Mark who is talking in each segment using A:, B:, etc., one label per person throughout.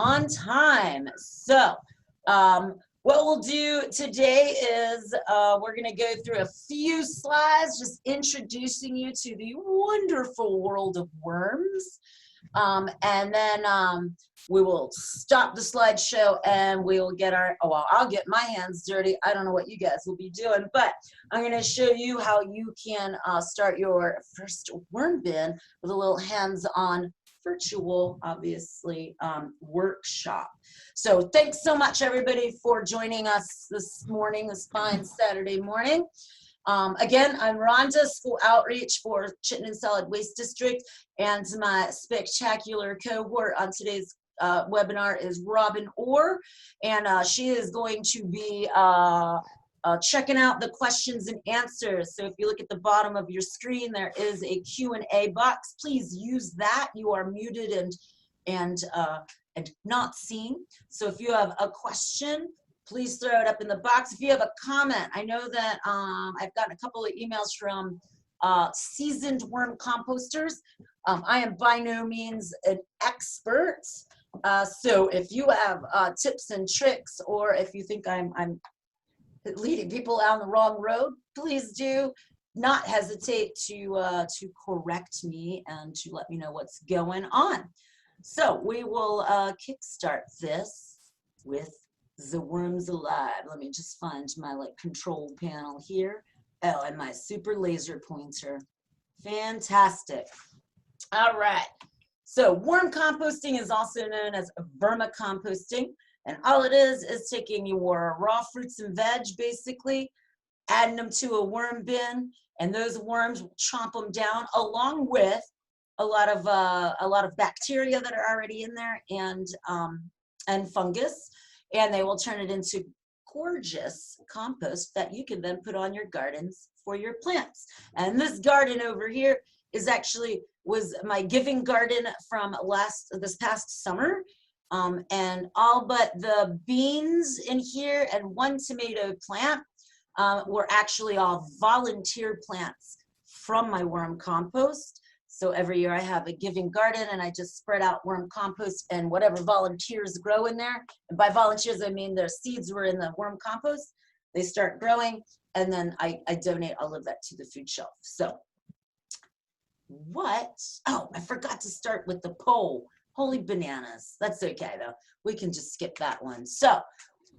A: on time. So what we'll do today is we're going to go through a few slides, just introducing you to the wonderful world of worms. And then we will stop the slideshow and we will get our, oh, well, I'll get my hands dirty. I don't know what you guys will be doing, but I'm going to show you how you can start your first worm bin with a little hands-on virtual, obviously, workshop. So thanks so much, everybody, for joining us this morning, this fine Saturday morning. Again, I'm Rhonda, School Outreach for Chittenden Solid Waste District, and my spectacular cohort on today's webinar is Robin Orr, and she is going to be checking out the questions and answers. So if you look at the bottom of your screen, there is a Q&A box. Please use that. You are muted and not seen. So if you have a question, please throw it up in the box. If you have a comment, I know that I've gotten a couple of emails from seasoned worm composters. I am by no means an expert. So if you have tips and tricks, or if you think I'm leading people down the wrong road, please do not hesitate to correct me and to let me know what's going on. So we will kickstart this with the worms alive. Let me just find my control panel here. Oh, and my super laser pointer. Fantastic. All right. So worm composting is also known as vermicomposting. And all it is taking your raw fruits and veg, basically, adding them to a worm bin, and those worms will chomp them down along with a lot of bacteria that are already in there and fungus. And they will turn it into gorgeous compost that you can then put on your gardens for your plants. And this garden over here was my giving garden from this past summer. And all but the beans in here and one tomato plant were actually all volunteer plants from my worm compost. So every year I have a giving garden and I just spread out worm compost and whatever volunteers grow in there. And by volunteers, I mean their seeds were in the worm compost. They start growing, and then I donate all of that to the food shelf. So oh, I forgot to start with the poll. Holy bananas. That's okay though. We can just skip that one. So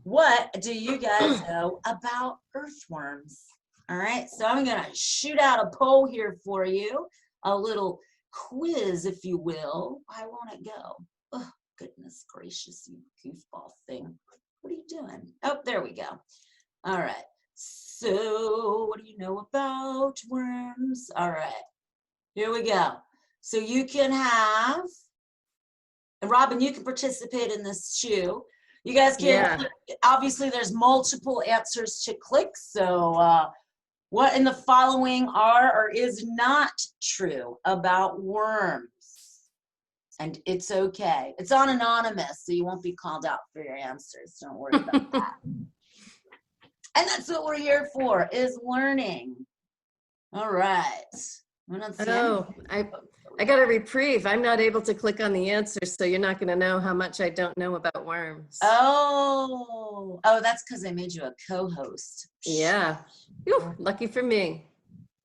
A: what do you guys know about earthworms? All right, so I'm gonna shoot out a poll here for you. A little quiz, if you will. Why won't it go? Oh, goodness gracious, you goofball thing. What are you doing? Oh, there we go. All right. So what do you know about worms? All right. Here we go. So you can have, and Robin, you can participate in this too. You guys can, obviously there's multiple answers to click. So what in the following are or is not true about worms? And it's okay. It's on anonymous, so you won't be called out for your answers. Don't worry about that. And that's what we're here for, is learning. All right.
B: Oh, I got a reprieve. I'm not able to click on the answers, so you're not going to know how much I don't know about worms.
A: Oh, that's because I made you a co-host.
B: Yeah. Whew, lucky for me.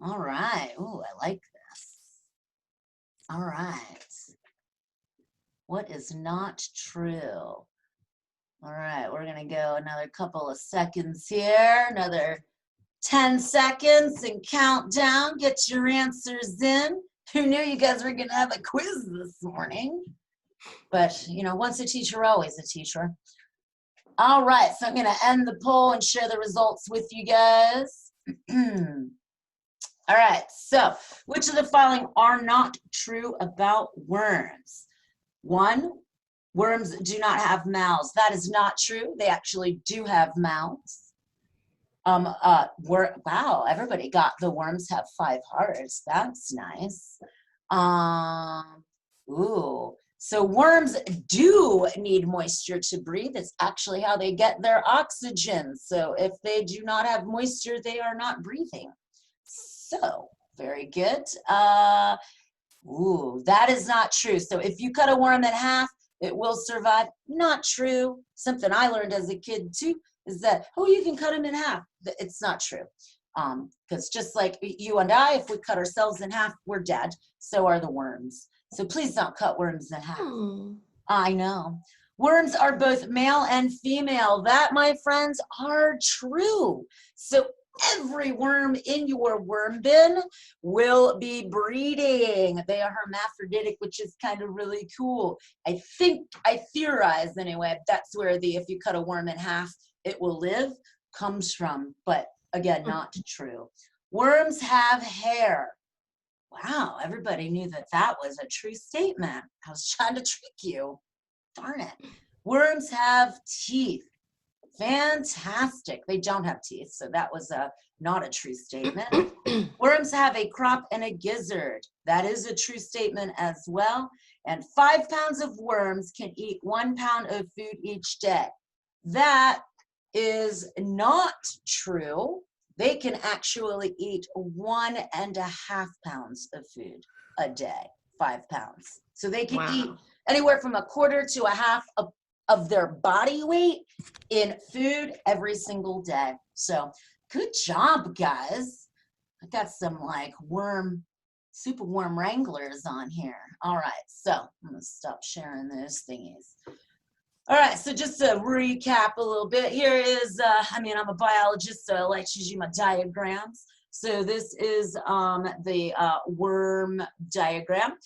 A: All right. Oh, I like this. All right. What is not true? All right, we're going to go another couple of seconds here. Another 10 seconds and count down. Get your answers in. Who knew you guys were going to have a quiz this morning? But, you know, once a teacher, always a teacher. All right, so I'm going to end the poll and share the results with you guys. All right, so which of the following are not true about worms? 1, worms do not have mouths. That is not true. They actually do have mouths. Wow, everybody got the worms have 5 hearts. That's nice. So worms do need moisture to breathe. It's actually how they get their oxygen. So if they do not have moisture, they are not breathing. So very good. That is not true. So if you cut a worm in half, It will survive. Not true. Something I learned as a kid too is that, oh, you can cut them in half. It's not true. Because just like you and I, if we cut ourselves in half, we're dead. So are the worms. So please don't cut worms in half. I know. Worms are both male and female. That, my friends, are true. So every worm in your worm bin will be breeding. They are hermaphroditic, which is kind of really cool. I theorize anyway, that's where the, if you cut a worm in half, it will live, comes from. But again, not true. Worms have hair. Wow, everybody knew that that was a true statement. I was trying to trick you. Darn it. Worms have teeth. Fantastic. They don't have teeth, so that was not a true statement. Worms have a crop and a gizzard. That is a true statement as well. And 5 pounds of worms can eat 1 pound of food each day. That is not true. They can actually eat 1.5 pounds of food a day, 5 pounds. So they can eat anywhere from 1/4 to 1/2 of their body weight in food every single day. So good job, guys. I got some like super worm wranglers on here. All right, so I'm gonna stop sharing those thingies. All right, so just to recap a little bit, here is, I'm a biologist, so I like to use my diagrams. So this is the worm diagram.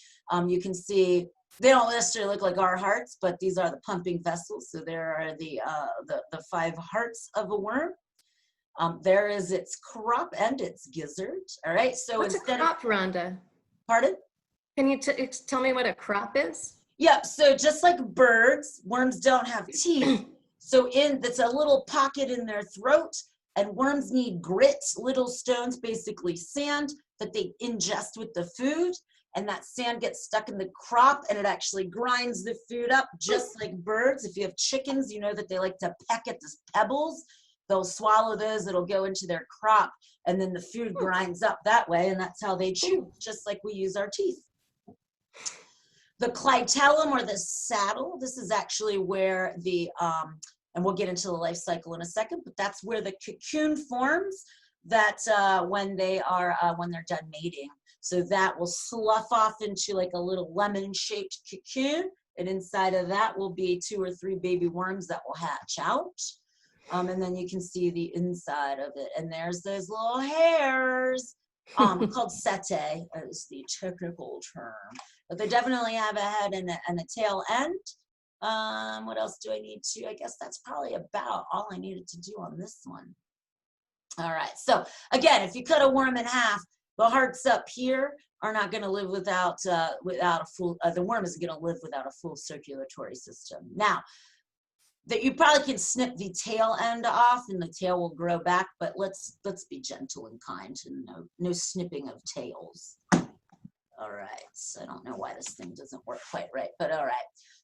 A: You can see they don't necessarily look like our hearts, but these are the pumping vessels. So there are the 5 hearts of a worm. There is its crop and its gizzard. All right, so
B: what's a crop, Rhonda?
A: Pardon?
B: Can you tell me what a crop is?
A: Yep, so just like birds, worms don't have teeth. So that's a little pocket in their throat, and worms need grit, little stones, basically sand, that they ingest with the food, and that sand gets stuck in the crop, and it actually grinds the food up, just like birds. If you have chickens, you know that they like to peck at the pebbles. They'll swallow those, it'll go into their crop, and then the food grinds up that way, and that's how they chew, just like we use our teeth. The clitellum, or the saddle, this is actually where the, and we'll get into the life cycle in a second, but that's where the cocoon forms that when they're done mating. So that will slough off into like a little lemon-shaped cocoon, and inside of that will be 2 or 3 baby worms that will hatch out. And then you can see the inside of it, and there's those little hairs. Called setae is the technical term, but they definitely have a head and a tail end. What else do I need to? I guess that's probably about all I needed to do on this one. All right, so again, if you cut a worm in half, the hearts up here are not going to live without a full. The worm is going to live without a full circulatory system. Now, that you probably can snip the tail end off and the tail will grow back, but let's be gentle and kind, and no snipping of tails. All right, so I don't know why this thing doesn't work quite right, but all right.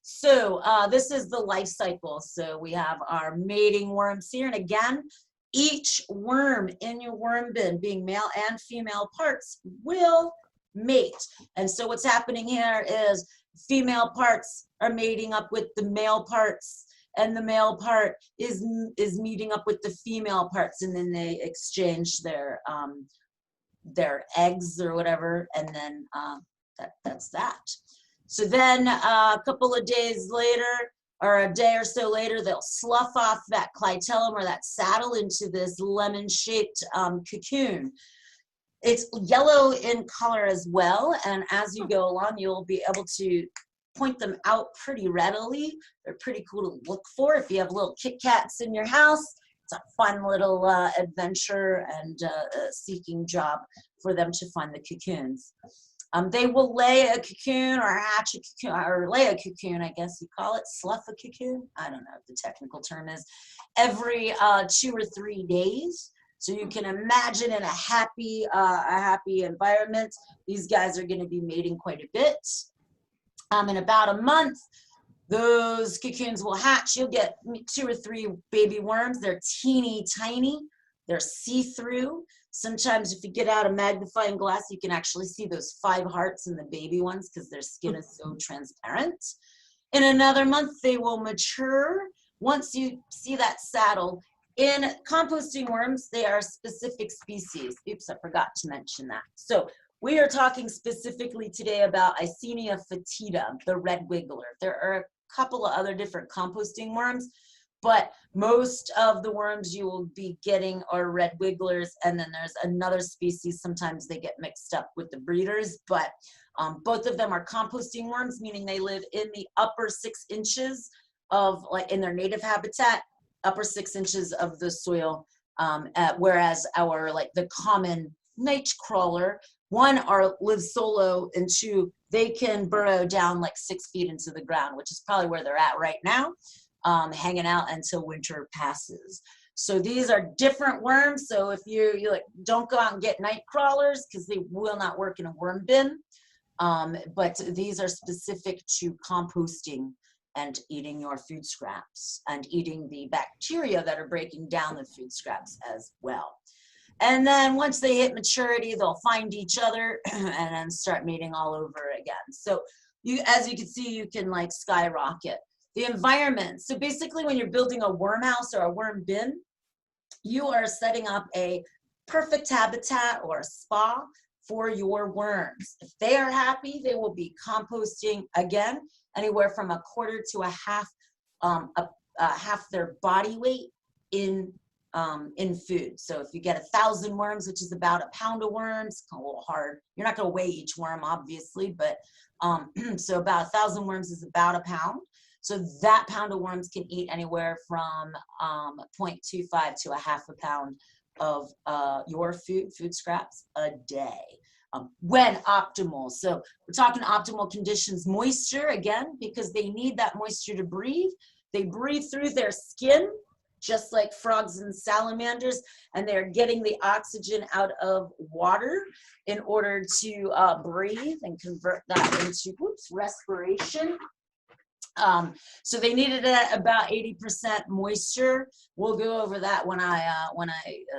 A: So this is the life cycle. So we have our mating worms here, and again, each worm in your worm bin, being male and female parts, will mate. And so what's happening here is female parts are mating up with the male parts, and the male part is meeting up with the female parts, and then they exchange their eggs or whatever, and then that's that. So then a couple of days later, or a day or so later, they'll slough off that clitellum, or that saddle, into this lemon-shaped cocoon. It's yellow in color as well, and as you go along, you'll be able to point them out pretty readily. They're pretty cool to look for. If you have little Kit Kats in your house, it's a fun little adventure and seeking job for them to find the cocoons. They will lay a cocoon, or hatch a cocoon, or lay a cocoon, I guess you call it, slough a cocoon. I don't know what the technical term is, every 2 or 3 days. So you can imagine in a happy environment, these guys are going to be mating quite a bit. In about a month, those cocoons will hatch. You'll get 2 or 3 baby worms. They're teeny tiny. They're see-through. Sometimes if you get out a magnifying glass, you can actually see those 5 hearts in the baby ones, because their skin is so transparent. In another month, they will mature. Once you see that saddle, in composting worms, they are specific species. Oops, I forgot to mention that. So we are talking specifically today about Eisenia fetida, the red wiggler. There are a couple of other different composting worms, but most of the worms you will be getting are red wigglers, and then there's another species. Sometimes they get mixed up with the breeders, but both of them are composting worms, meaning they live in the upper 6 inches of, like, in their native habitat, upper 6 inches of the soil, whereas our, like, the common night crawler, one, lives solo, and two, they can burrow down like 6 feet into the ground, which is probably where they're at right now, hanging out until winter passes. So these are different worms. So if you like, don't go out and get night crawlers, because they will not work in a worm bin. But these are specific to composting and eating your food scraps and eating the bacteria that are breaking down the food scraps as well. And then once they hit maturity, they'll find each other and then start mating all over again. So as you can see, you can like skyrocket the environment. So basically when you're building a worm house or a worm bin, you are setting up a perfect habitat or a spa for your worms. If they are happy, they will be composting again, anywhere from a quarter to a half their body weight in food. So if you get 1,000 worms, which is about a pound of worms, a little hard. You're not going to weigh each worm, obviously, but so about 1,000 worms is about a pound. So that pound of worms can eat anywhere from 0.25 to a half a pound of your food scraps a day, when optimal. So we're talking optimal conditions. Moisture, again, because they need that moisture to breathe. They breathe through their skin, just like frogs and salamanders, and they're getting the oxygen out of water in order to breathe and convert that into respiration. So they needed it at about 80% moisture. We'll go over that when I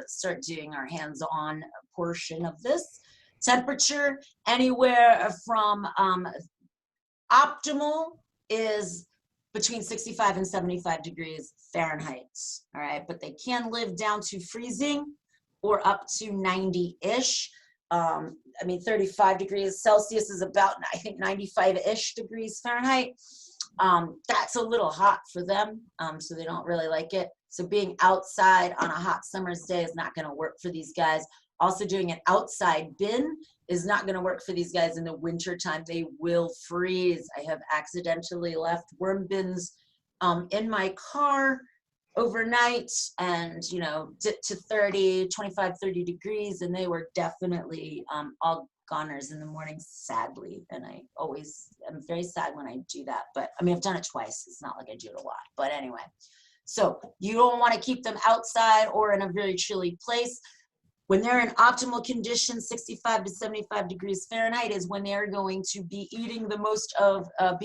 A: start doing our hands-on portion of this. Temperature, anywhere from optimal is between 65 and 75 degrees Fahrenheit, all right? But they can live down to freezing or up to 90-ish. I mean, 35 degrees Celsius is about, I think, 95-ish degrees Fahrenheit. That's a little hot for them, so they don't really like it. So being outside on a hot summer's day is not gonna work for these guys. Also doing an outside bin is not gonna work for these guys in the winter time. They will freeze. I have accidentally left worm bins in my car overnight, and you know, to 25, 30 degrees, and they were definitely all goners in the morning, sadly. And I'm very sad when I do that, but I mean, I've done it twice. It's not like I do it a lot, but anyway. So you don't want to keep them outside or in a very chilly place. When they're in optimal conditions, 65 to 75 degrees Fahrenheit is when they're going to be eating the most of the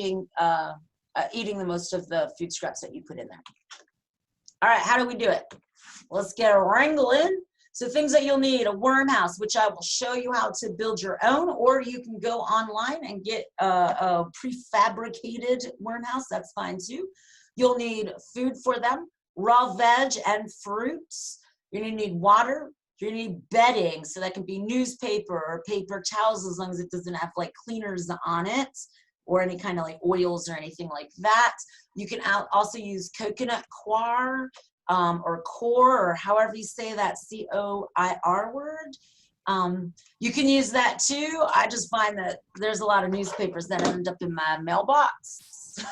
A: food scraps that you put in there. All right, how do we do it? Let's get wrangling. So things that you'll need: a worm house, which I will show you how to build your own, or you can go online and get a prefabricated worm house. That's fine too. You'll need food for them, raw veg and fruits. You're gonna need water. You're gonna need bedding, so that can be newspaper or paper towels, as long as it doesn't have like cleaners on it or any kind of like oils or anything like that. You can also use coconut coir, or core, or however you say that, C-O-I-R word. You can use that too. I just find that there's a lot of newspapers that end up in my mailbox,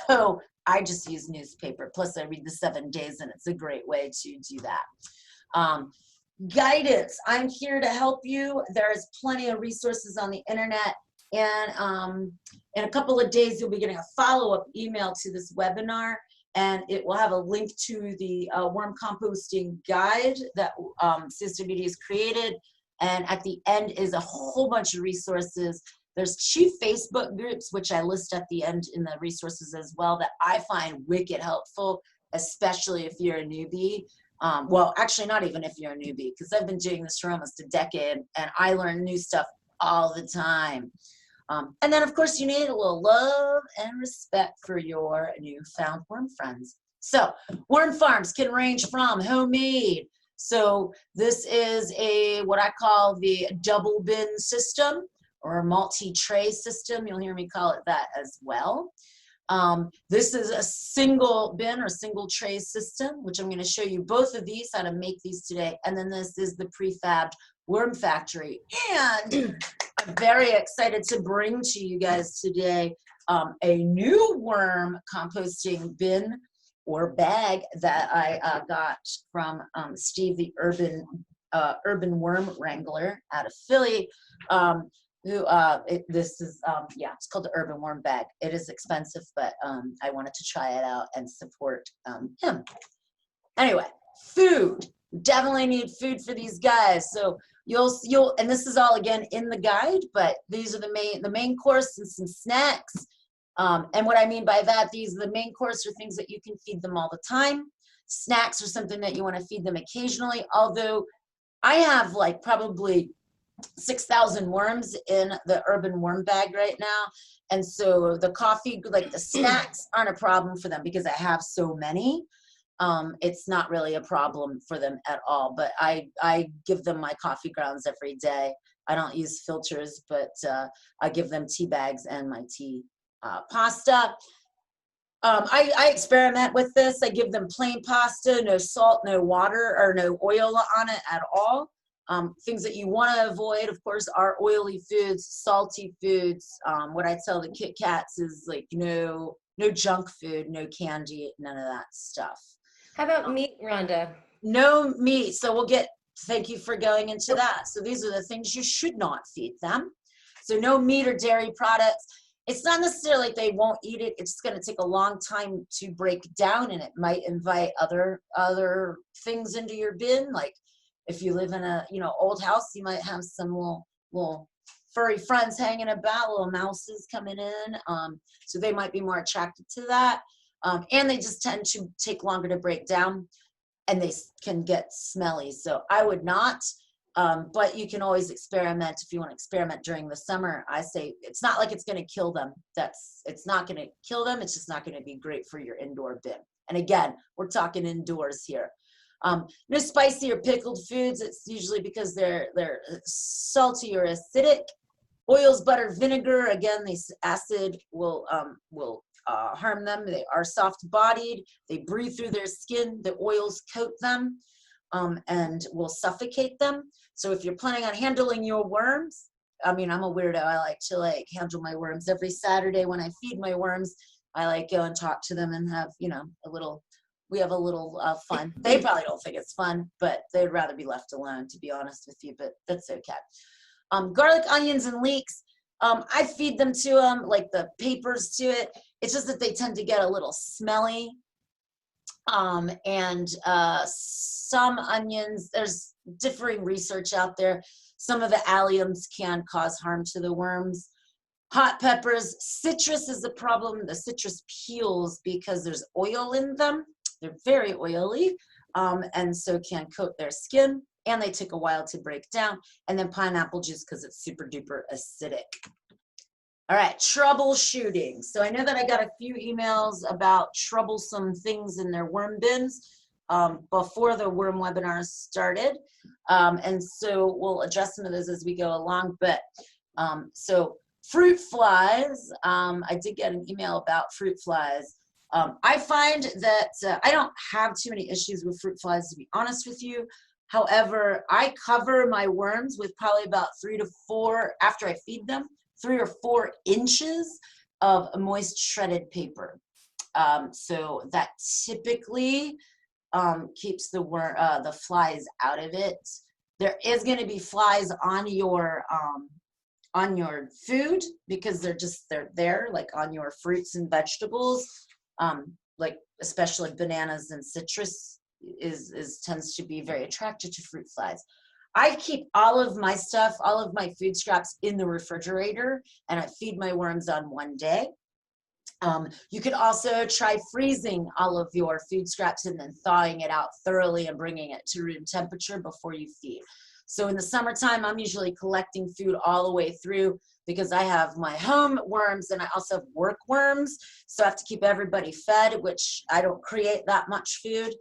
A: so I just use newspaper. Plus I read the 7 Days, and it's a great way to do that. Guidance, I'm here to help you. There's plenty of resources on the internet, and in a couple of days you'll be getting a follow-up email to this webinar, and it will have a link to the worm composting guide that Sister Beauty has created. And at the end is a whole bunch of resources. There's 2 Facebook groups, which I list at the end in the resources as well, that I find wicked helpful, especially if you're a newbie. Well, actually not even if you're a newbie, because I've been doing this for almost a decade, and I learn new stuff all the time. And then, of course, you need a little love and respect for your newfound worm friends. So worm farms can range from homemade. So this is what I call the double bin system or multi-tray system. You'll hear me call it that as well. This is a single bin or single tray system, which I'm going to show you both of these, how to make these today. And then this is the prefabbed worm factory. And I'm very excited to bring to you guys today a new worm composting bin or bag that I got from Steve, the urban worm wrangler out of Philly. This is yeah, it's called the urban worm bag. It is expensive, but I wanted to try it out and support him. Anyway, food. Definitely need food for these guys. So you'll and this is all again in the guide, but these are the main course and some snacks. And what I mean by that, these are the main course are things that you can feed them all the time. Snacks are something that you want to feed them occasionally, although I have like probably 6,000 worms in the urban worm bag right now. And so the coffee, like the snacks aren't a problem for them because I have so many. It's not really a problem for them at all, but I give them my coffee grounds every day. I don't use filters, but I give them tea bags and my tea pasta. I experiment with this. I give them plain pasta, no salt, no water, or no oil on it at all. Things that you want to avoid, of course, are oily foods, salty foods. What I tell the Kit Kats is like no junk food, no candy, none of that stuff.
B: How about meat, Rhonda?
A: No meat. So thank you for going into that. So these are the things you should not feed them. So no meat or dairy products. It's not necessarily like they won't eat it. It's going to take a long time to break down, and it might invite other things into your bin. Like if you live in a old house, you might have some little furry friends hanging about, little mouses coming in. So they might be more attracted to that. And they just tend to take longer to break down, and they can get smelly. So I would not, but you can always experiment. If you want to experiment during the summer, I say it's not like it's going to kill them. It's not going to kill them. It's just not going to be great for your indoor bin. And again, we're talking indoors here. No spicy or pickled foods. It's usually because they're salty or acidic. Oils, butter, vinegar. Again, this acid will harm them. They are soft-bodied. They breathe through their skin. The oils coat them and will suffocate them. So if you're planning on handling your worms, I mean, I'm a weirdo. I like to handle my worms every Saturday when I feed my worms. I go and talk to them and have we have a little fun. They probably don't think it's fun, but they'd rather be left alone, to be honest with you. But that's okay. Garlic, onions, and leeks. I feed them to them, like the papers to it. It's just that they tend to get a little smelly. And some onions, there's differing research out there. Some of the alliums can cause harm to the worms. Hot peppers, citrus is the problem. The citrus peels because there's oil in them. They're very oily, and so can coat their skin. And they take a while to break down. And then pineapple juice because it's super duper acidic. All right, troubleshooting. So I know that I got a few emails about troublesome things in their worm bins before the worm webinar started. And so we'll address some of those as we go along. But so fruit flies, I did get an email about fruit flies. I find that I don't have too many issues with fruit flies, to be honest with you. However, I cover my worms with probably about 3 to 4, after I feed them, 3 or 4 inches of moist shredded paper. So that typically keeps the flies out of it. There is going to be flies on your food because they're there, like on your fruits and vegetables, like especially bananas and citrus tends to be very attracted to fruit flies. I keep all of my stuff, all of my food scraps in the refrigerator, and I feed my worms on one day. You could also try freezing all of your food scraps and then thawing it out thoroughly and bringing it to room temperature before you feed. So in the summertime, I'm usually collecting food all the way through. because I have my home worms and I also have work worms. So I have to keep everybody fed, which I don't create that much food.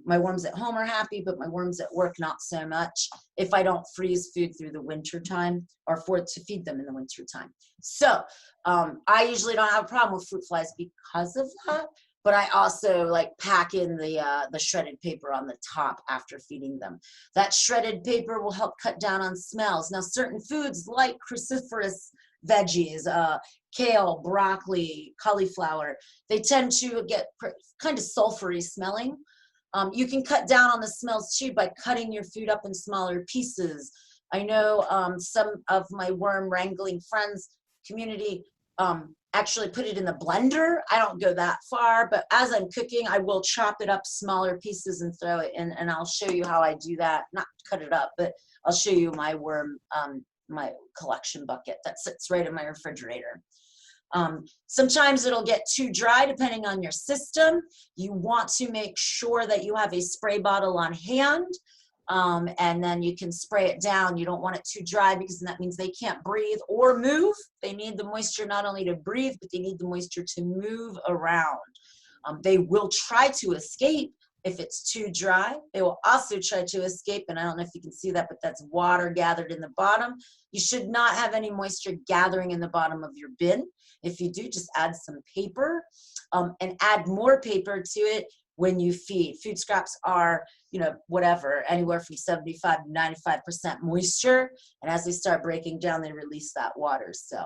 A: My worms at home are happy, but my worms at work, not so much if I don't freeze food through the winter time or to feed them in the winter time. So I usually don't have a problem with fruit flies because of that. But I also like pack in the shredded paper on the top after feeding them. That shredded paper will help cut down on smells. Now, certain foods like cruciferous veggies, kale, broccoli, cauliflower, they tend to get kind of sulfury smelling. You can cut down on the smells too by cutting your food up in smaller pieces. I know some of my worm wrangling friends community actually put it in the blender. I don't go that far, but as I'm cooking, I will chop it up smaller pieces and throw it in, and I'll show you how I do that. Not cut it up, but I'll show you my worm, my collection bucket that sits right in my refrigerator. Sometimes it'll get too dry depending on your system. You want to make sure that you have a spray bottle on hand. And then you can spray it down. You don't want it too dry because that means they can't breathe or move. They need the moisture not only to breathe, but they need the moisture to move around. They will try to escape if it's too dry. They will also try to escape, and I don't know if you can see that, but that's water gathered in the bottom. You should not have any moisture gathering in the bottom of your bin. If you do, just add some paper and add more paper to it when you feed. Food scraps are, whatever, anywhere from 75 to 95% moisture. And as they start breaking down, they release that water. So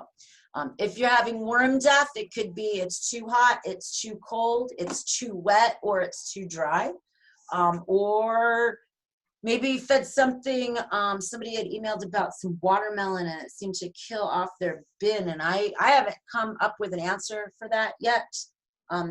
A: if you're having worm death, it could be it's too hot, it's too cold, it's too wet, or it's too dry. Or maybe you fed something, somebody had emailed about some watermelon and it seemed to kill off their bin. And I haven't come up with an answer for that yet.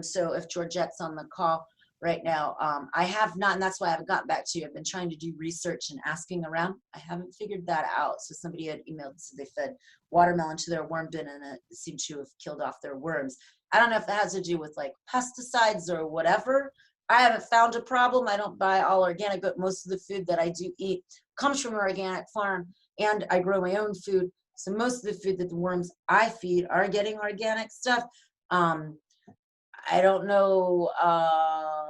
A: So if Georgette's on the call right now, I have not, and that's why I haven't gotten back to you. I've been trying to do research and asking around. I haven't figured that out. So somebody had emailed and said they fed watermelon to their worm bin and it seemed to have killed off their worms. I don't know if that has to do with like pesticides or whatever. I haven't found a problem. I don't buy all organic, but most of the food that I do eat comes from an organic farm, and I grow my own food. So most of the food that the worms I feed are getting organic stuff. I don't know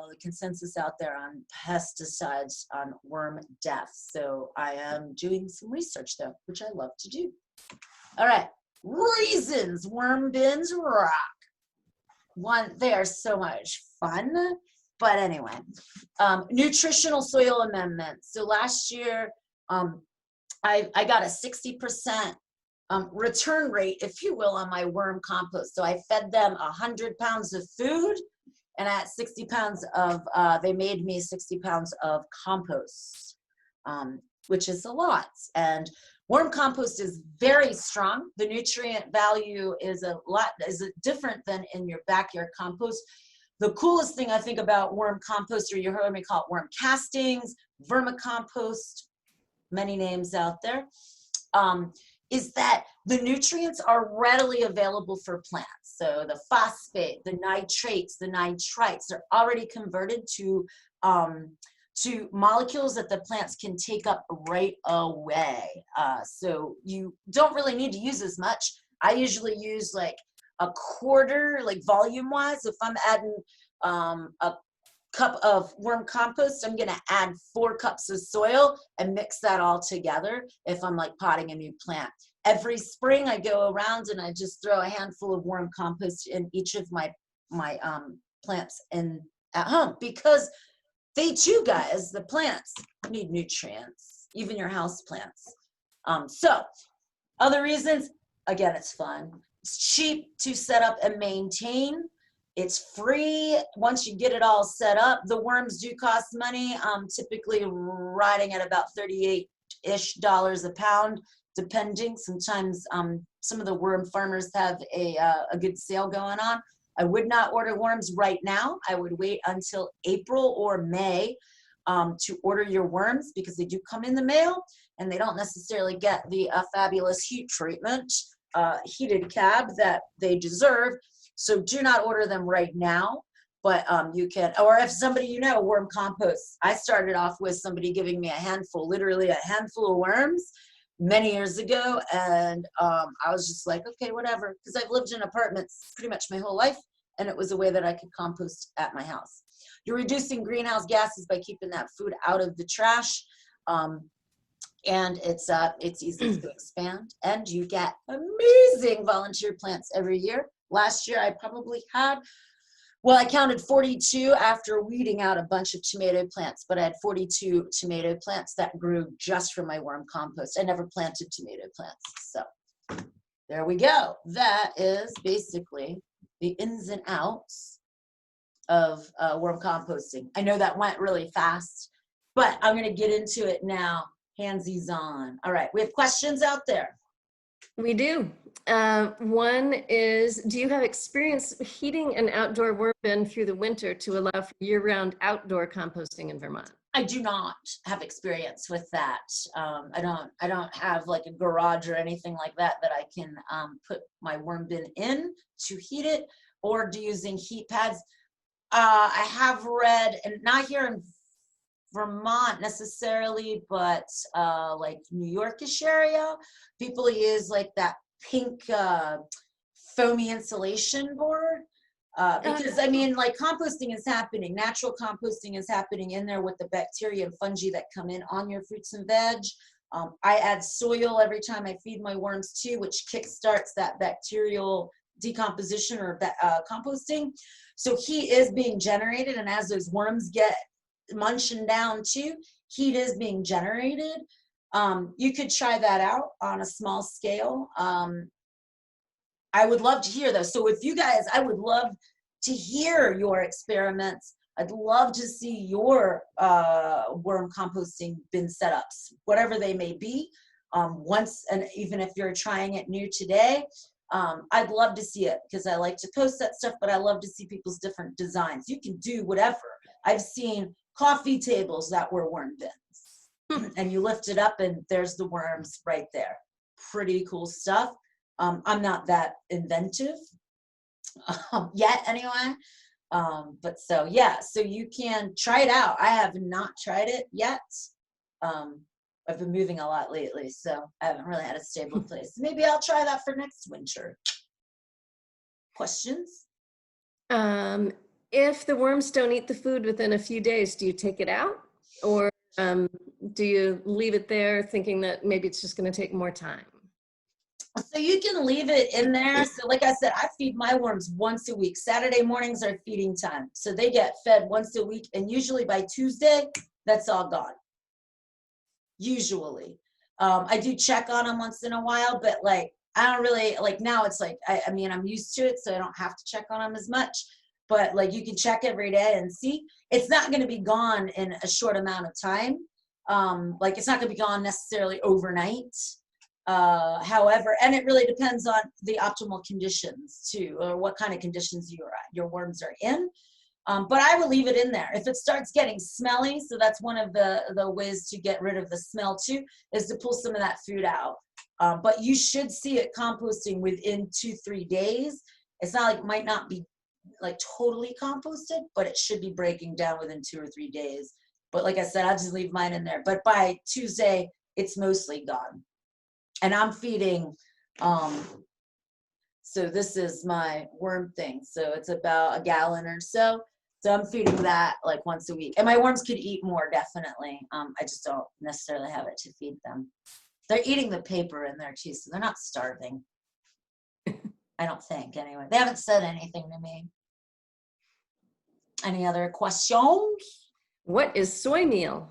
A: the consensus out there on pesticides on worm death. So I am doing some research though, which I love to do. All right, reasons worm bins rock. One, they are so much fun. But anyway, nutritional soil amendments. So last year, I got a 60% return rate, if you will, on my worm compost. So I fed them 100 pounds of food, and at 60 pounds of, they made me 60 pounds of compost, which is a lot. And worm compost is very strong. The nutrient value is different than in your backyard compost. The coolest thing I think about worm compost, or you heard me call it worm castings, vermicompost, many names out there, is that the nutrients are readily available for plants. So the phosphate, the nitrates, the nitrites are already converted to molecules that the plants can take up right away. So you don't really need to use as much. I usually use like a quarter, like volume wise. If I'm adding a cup of worm compost, I'm gonna add 4 cups of soil and mix that all together if I'm like potting a new plant. Every spring I go around and I just throw a handful of worm compost in each of my plants at home, because they too, guys, the plants need nutrients, even your house plants. So other reasons, again, it's fun. It's cheap to set up and maintain. It's free once you get it all set up. The worms do cost money, typically riding at about $38-ish a pound, depending. Sometimes some of the worm farmers have a good sale going on. I would not order worms right now. I would wait until April or May to order your worms, because they do come in the mail and they don't necessarily get the fabulous heat treatment, heated cab that they deserve. So do not order them right now, but you can, or if somebody, worm compost. I started off with somebody giving me a handful, literally a handful of worms, many years ago. And I was just like, okay, whatever. Because I've lived in apartments pretty much my whole life. And it was a way that I could compost at my house. You're reducing greenhouse gases by keeping that food out of the trash. And it's easy to expand. And you get amazing volunteer plants every year. Last year, I probably had, well, I counted 42 after weeding out a bunch of tomato plants, but I had 42 tomato plants that grew just from my worm compost. I never planted tomato plants. So there we go. That is basically the ins and outs of worm composting. I know that went really fast, but I'm going to get into it now. Handsies on. All right. We have questions out there.
B: We do. One is, do you have experience heating an outdoor worm bin through the winter to allow for year-round outdoor composting in Vermont?
A: I do not have experience with that. I don't have like a garage or anything like that I can put my worm bin in to heat it, or do using heat pads. I have read, and not here in Vermont necessarily, but like New Yorkish area, people use like that pink foamy insulation board. Because I mean, like composting is happening, natural composting is happening in there with the bacteria and fungi that come in on your fruits and veg. I add soil every time I feed my worms too, which kickstarts that bacterial decomposition or composting. So heat is being generated, and as those worms get munching down too, heat is being generated. You could try that out on a small scale. I would love to hear those. So if you guys, I would love to hear your experiments. I'd love to see your worm composting bin setups, whatever they may be. Once, and even if you're trying it new today, I'd love to see it because I like to post that stuff, but I love to see people's different designs. You can do whatever. I've seen coffee tables that were worm bins and you lift it up and there's the worms right there. Pretty cool stuff. I'm not that inventive yet anyway. But so, yeah, so you can try it out. I have not tried it yet. I've been moving a lot lately, so I haven't really had a stable place. Maybe I'll try that for next winter. Questions?
B: If the worms don't eat the food within a few days, do you take it out? Or do you leave it there thinking that maybe it's just going to take more time?
A: So you can leave it in there. So like I said, I feed my worms once a week. Saturday mornings are feeding time. So they get fed once a week. And usually by Tuesday, that's all gone. Usually. I do check on them once in a while, but like, I don't really, like now it's like, I mean, I'm used to it, so I don't have to check on them as much. But like you can check every day and see. It's not going to be gone in a short amount of time. Like it's not going to be gone necessarily overnight. However, and it really depends on the optimal conditions too, or what kind of conditions your worms are in. But I will leave it in there. If it starts getting smelly, so that's one of the ways to get rid of the smell too, is to pull some of that food out. But you should see it composting within 2-3 days. It's not like, it might not be like totally composted, but it should be breaking down within 2 or 3 days. But like I said, I'll just leave mine in there. But by Tuesday, it's mostly gone. And I'm feeding, so this is my worm thing. So it's about a gallon or so. So I'm feeding that like once a week. And my worms could eat more, definitely. I just don't necessarily have it to feed them. They're eating the paper in there too, so they're not starving. I don't think, anyway. They haven't said anything to me. Any other questions?
B: What is soy meal?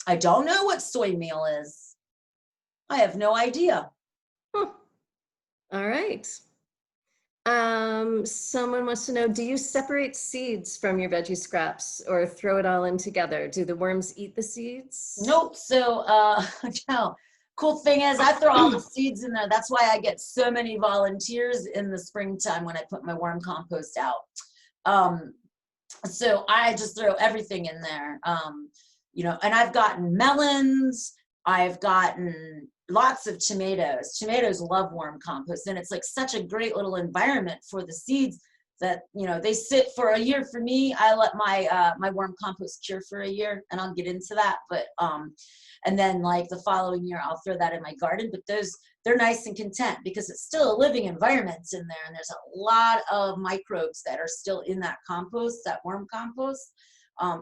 A: I don't know what soy meal is. I have no idea.
B: Huh. All right. Someone wants to know, do you separate seeds from your veggie scraps or throw it all in together? Do the worms eat the seeds?
A: Nope. So, no. Cool thing is I throw all the seeds in there. That's why I get so many volunteers in the springtime when I put my worm compost out. So I just throw everything in there. You know, and I've gotten melons. I've gotten lots of tomatoes. Tomatoes love worm compost, and it's like such a great little environment for the seeds that, you know, they sit for a year. For me, I let my my worm compost cure for a year, and I'll get into that. But and then like the following year, I'll throw that in my garden. But those, they're nice and content because it's still a living environment in there, and there's a lot of microbes that are still in that compost, that worm compost,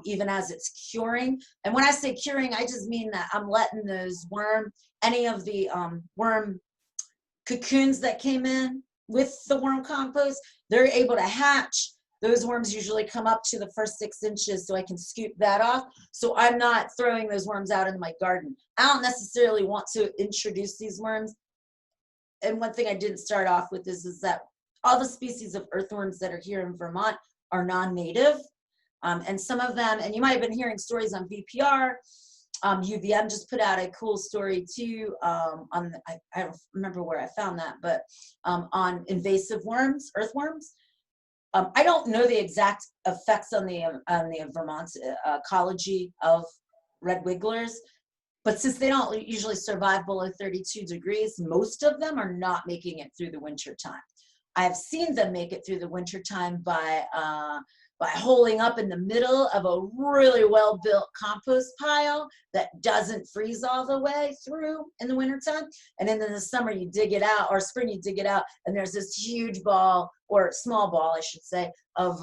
A: even as it's curing. And when I say curing, I just mean that I'm letting those any of the worm cocoons that came in with the worm compost, they're able to hatch. Those worms usually come up to the first 6 inches, so I can scoop that off. So I'm not throwing those worms out into my garden. I don't necessarily want to introduce these worms. And one thing I didn't start off with is that all the species of earthworms that are here in Vermont are non-native. And some of them, and you might have been hearing stories on VPR, UVM just put out a cool story too, on, I don't remember where I found that, but on invasive worms, earthworms. I don't know the exact effects on the Vermont ecology of red wigglers, but since they don't usually survive below 32 degrees, most of them are not making it through the winter time. I have seen them make it through the winter time by holing up in the middle of a really well-built compost pile that doesn't freeze all the way through in the wintertime. And then in the summer you dig it out, or spring you dig it out, and there's this huge ball, or small ball I should say, of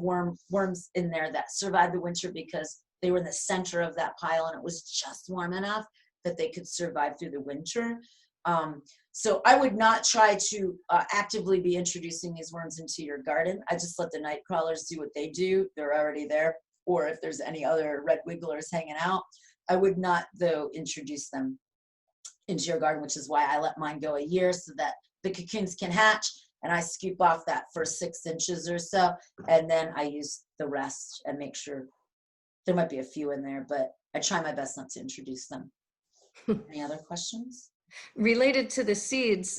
A: worms in there that survived the winter because they were in the center of that pile and it was just warm enough that they could survive through the winter. So I would not try to actively be introducing these worms into your garden. I just let the night crawlers do what they do. They're already there. Or if there's any other red wigglers hanging out, I would not, though, introduce them into your garden, which is why I let mine go a year so that the cocoons can hatch, and I scoop off that first 6 inches or so, and then I use the rest and make sure. There might be a few in there, but I try my best not to introduce them. Any other questions?
B: Related to the seeds,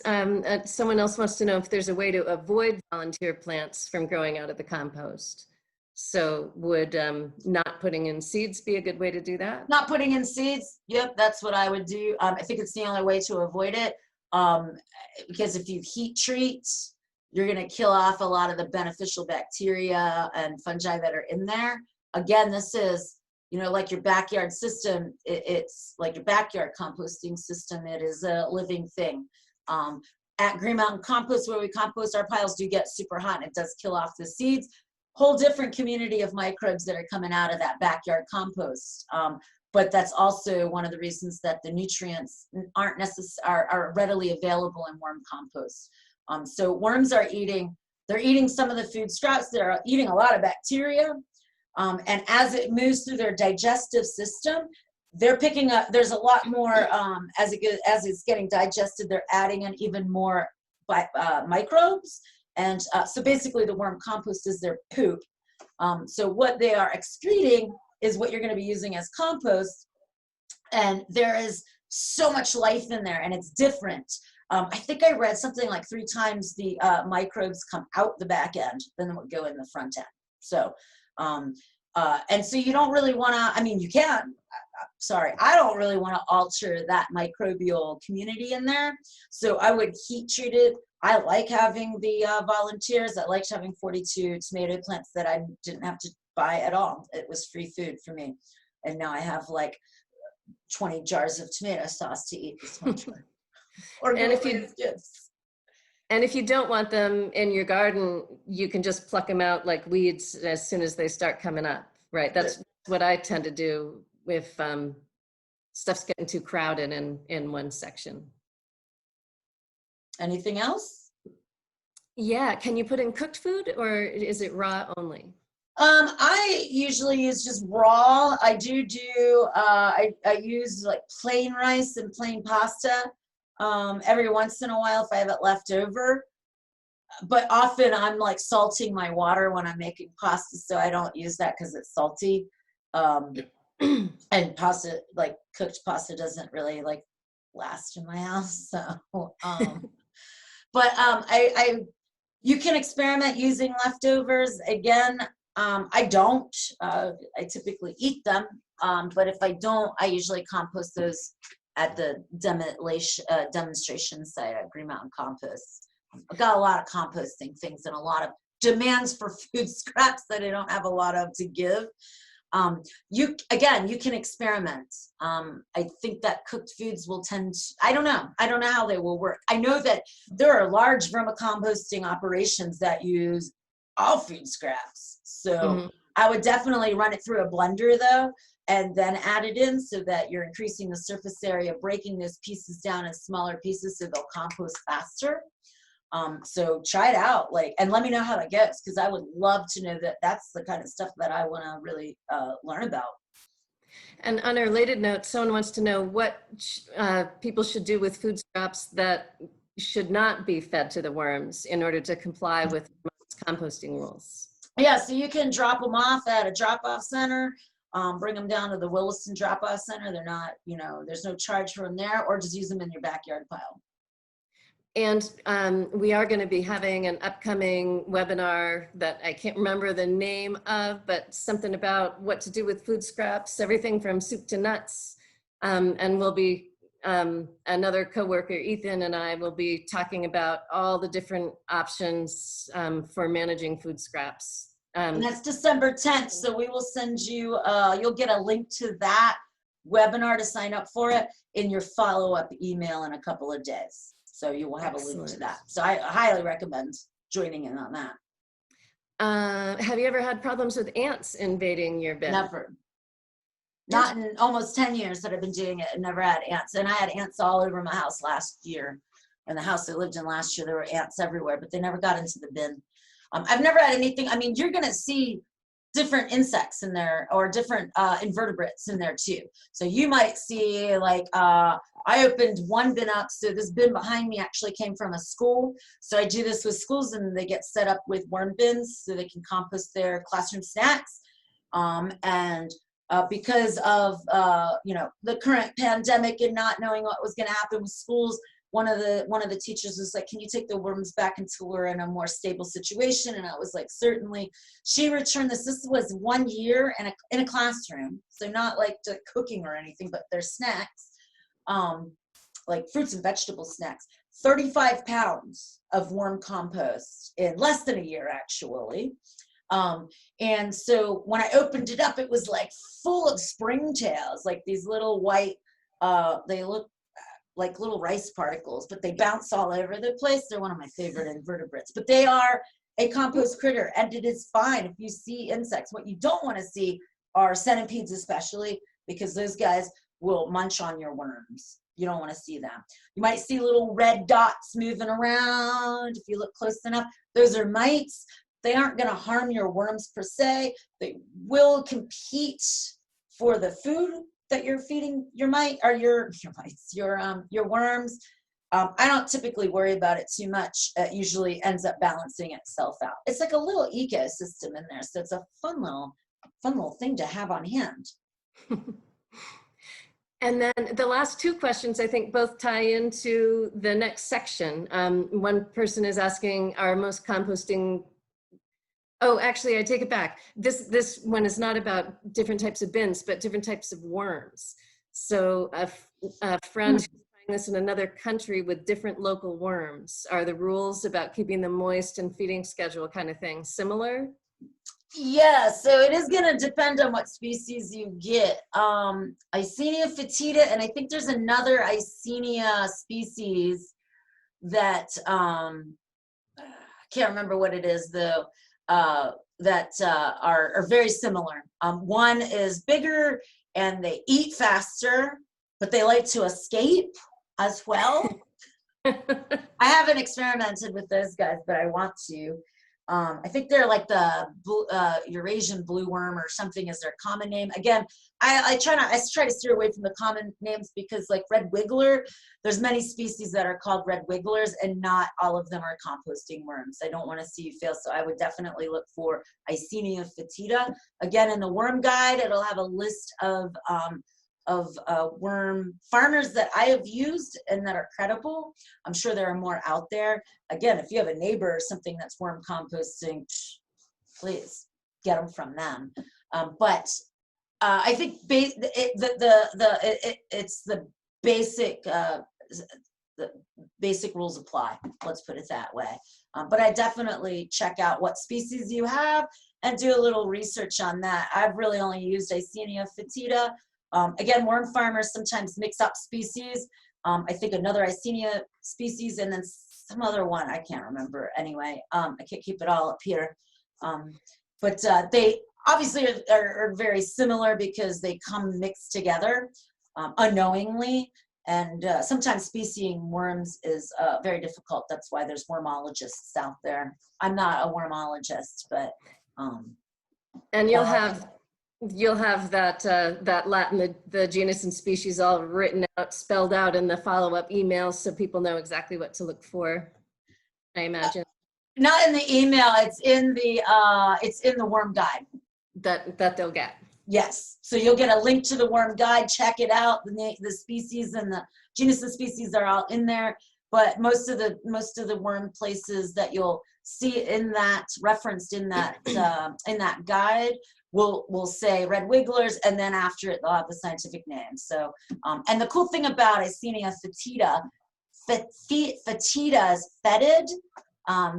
B: someone else wants to know if there's a way to avoid volunteer plants from growing out of the compost. So would not putting in seeds be a good way to do that?
A: Not putting in seeds, yep, that's what I would do. I think it's the only way to avoid it, because if you heat treat, you're going to kill off a lot of the beneficial bacteria and fungi that are in there. Again, this is, you know, like your backyard system, it's like your backyard composting system. It is a living thing. At Green Mountain Compost, where we compost, our piles do get super hot and it does kill off the seeds. Whole different community of microbes that are coming out of that backyard compost. But that's also one of the reasons that the nutrients are readily available in worm compost. So worms are they're eating some of the food scraps. They're eating a lot of bacteria. And as it moves through their digestive system, they're picking up, there's a lot more, as it's getting digested, they're adding in even more microbes. And so basically the worm compost is their poop. So what they are excreting is what you're going to be using as compost. And there is so much life in there, and it's different. I think I read something like 3 times the microbes come out the back end than what go in the front end. So, and so you don't really want to, I mean, you can, sorry, I don't really want to alter that microbial community in there. So I would heat treat it. I like having the volunteers. I liked having 42 tomato plants that I didn't have to buy at all. It was free food for me. And now I have like 20 jars of tomato sauce to eat this winter. Or
B: and if you don't want them in your garden, you can just pluck them out like weeds as soon as they start coming up, right? That's what I tend to do if stuff's getting too crowded in one section.
A: Anything else?
B: Yeah, can you put in cooked food or is it raw only?
A: I usually use just raw. I I use like plain rice and plain pasta. Every once in a while if I have it left over, but often I'm like salting my water when I'm making pasta, so I don't use that because it's salty. And pasta, like cooked pasta, doesn't really like last in my house. So, but you can experiment using leftovers. Again, I don't. I typically eat them, but if I don't, I usually compost those at the demonstration site at Green Mountain Compost. I've got a lot of composting things and a lot of demands for food scraps that I don't have a lot of to give. You can experiment. I think that cooked foods will tend to, I don't know how they will work. I know that there are large vermicomposting operations that use all food scraps. So I would definitely run it through a blender though, and then add it in so that you're increasing the surface area, breaking those pieces down in smaller pieces so they'll compost faster. So try it out, and let me know how that goes, because I would love to know that. That's the kind of stuff that I want to really learn about.
B: And on a related note, someone wants to know what people should do with food scraps that should not be fed to the worms in order to comply with composting rules.
A: Yeah, so you can drop them off at a drop-off center, bring them down to the Williston drop-off center. They're not, there's no charge for them there, or just use them in your backyard pile.
B: And we are going to be having an upcoming webinar that I can't remember the name of, but something about what to do with food scraps, everything from soup to nuts. And we'll be, another coworker, Ethan, and I will be talking about all the different options for managing food scraps.
A: And that's December 10th. So we will send you, you'll get a link to that webinar to sign up for it in your follow-up email in a couple of days. So you will have a link to that. So I highly recommend joining in on that.
B: Have you ever had problems with ants invading your bin?
A: Never. Not in almost 10 years that I've been doing it, and never had ants. And I had ants all over my house last year. In the house I lived in last year, there were ants everywhere, but they never got into the bin. I've never had anything. I mean, you're going to see different insects in there, or different invertebrates in there too. So you might see, I opened one bin up. So this bin behind me actually came from a school. So I do this with schools, and they get set up with worm bins so they can compost their classroom snacks. Because of the current pandemic and not knowing what was going to happen with schools, one of the teachers was like, "Can you take the worms back until we're in a more stable situation?" And I was like, "Certainly." She returned this. This was 1 year in a classroom, so not like cooking or anything, but their snacks, like fruits and vegetable snacks. 35 pounds of worm compost in less than a year, actually. And so when I opened it up, it was like full of springtails, like these little white, they look like little rice particles, but they bounce all over the place. They're one of my favorite invertebrates, but they are a compost critter, and it is fine if you see insects. What you don't want to see are centipedes, especially, because those guys will munch on your worms. You don't want to see them. You might see little red dots moving around if you look close enough. Those are mites. They aren't going to harm your worms per se. They will compete for the food that you're feeding your mite, or your mites, your worms. I don't typically worry about it too much. It usually ends up balancing itself out. It's like a little ecosystem in there, so it's a fun little thing to have on hand.
B: And then the last two questions, I think, both tie into the next section. One person is asking, are most composting... Oh, actually, I take it back. This one is not about different types of bins, but different types of worms. So a friend who's trying this in another country with different local worms, are the rules about keeping them moist and feeding schedule kind of thing similar?
A: Yeah, so it is going to depend on what species you get. Icenia fetida, and I think there's another Icenia species that I can't remember what it is though. That are very similar. One is bigger and they eat faster, but they like to escape as well. I haven't experimented with those guys, but I want to. I think they're like the Eurasian blue worm or something is their common name. Again, I try to steer away from the common names, because like red wiggler, there's many species that are called red wigglers, and not all of them are composting worms. I don't want to see you fail, so I would definitely look for Icenia fetida. Again, in the worm guide, it'll have a list of worm farmers that I have used and that are credible. I'm sure there are more out there. Again, if you have a neighbor or something that's worm composting, please get them from them. But I think it's the basic the basic rules apply. Let's put it that way. But I definitely check out what species you have and do a little research on that. I've really only used Icenia fetida. Again, worm farmers sometimes mix up species. I think another Icenia species and then some other one, I can't remember anyway. I can't keep it all up here. But they obviously are very similar because they come mixed together unknowingly. And sometimes speciesing worms is very difficult. That's why there's wormologists out there. I'm not a wormologist, but
B: and you'll have that that Latin, the genus and species all written out, spelled out in the follow-up emails, so people know exactly what to look for, I imagine.
A: Not in the email. It's in the worm guide
B: That they'll get.
A: Yes, so you'll get a link to the worm guide. Check it out. The species and the genus and species are all in there. But most of the worm places that you'll see in that referenced in that guide will say red wigglers, and then after it they'll have the scientific name. So and the cool thing about Icenia fetida is fetid.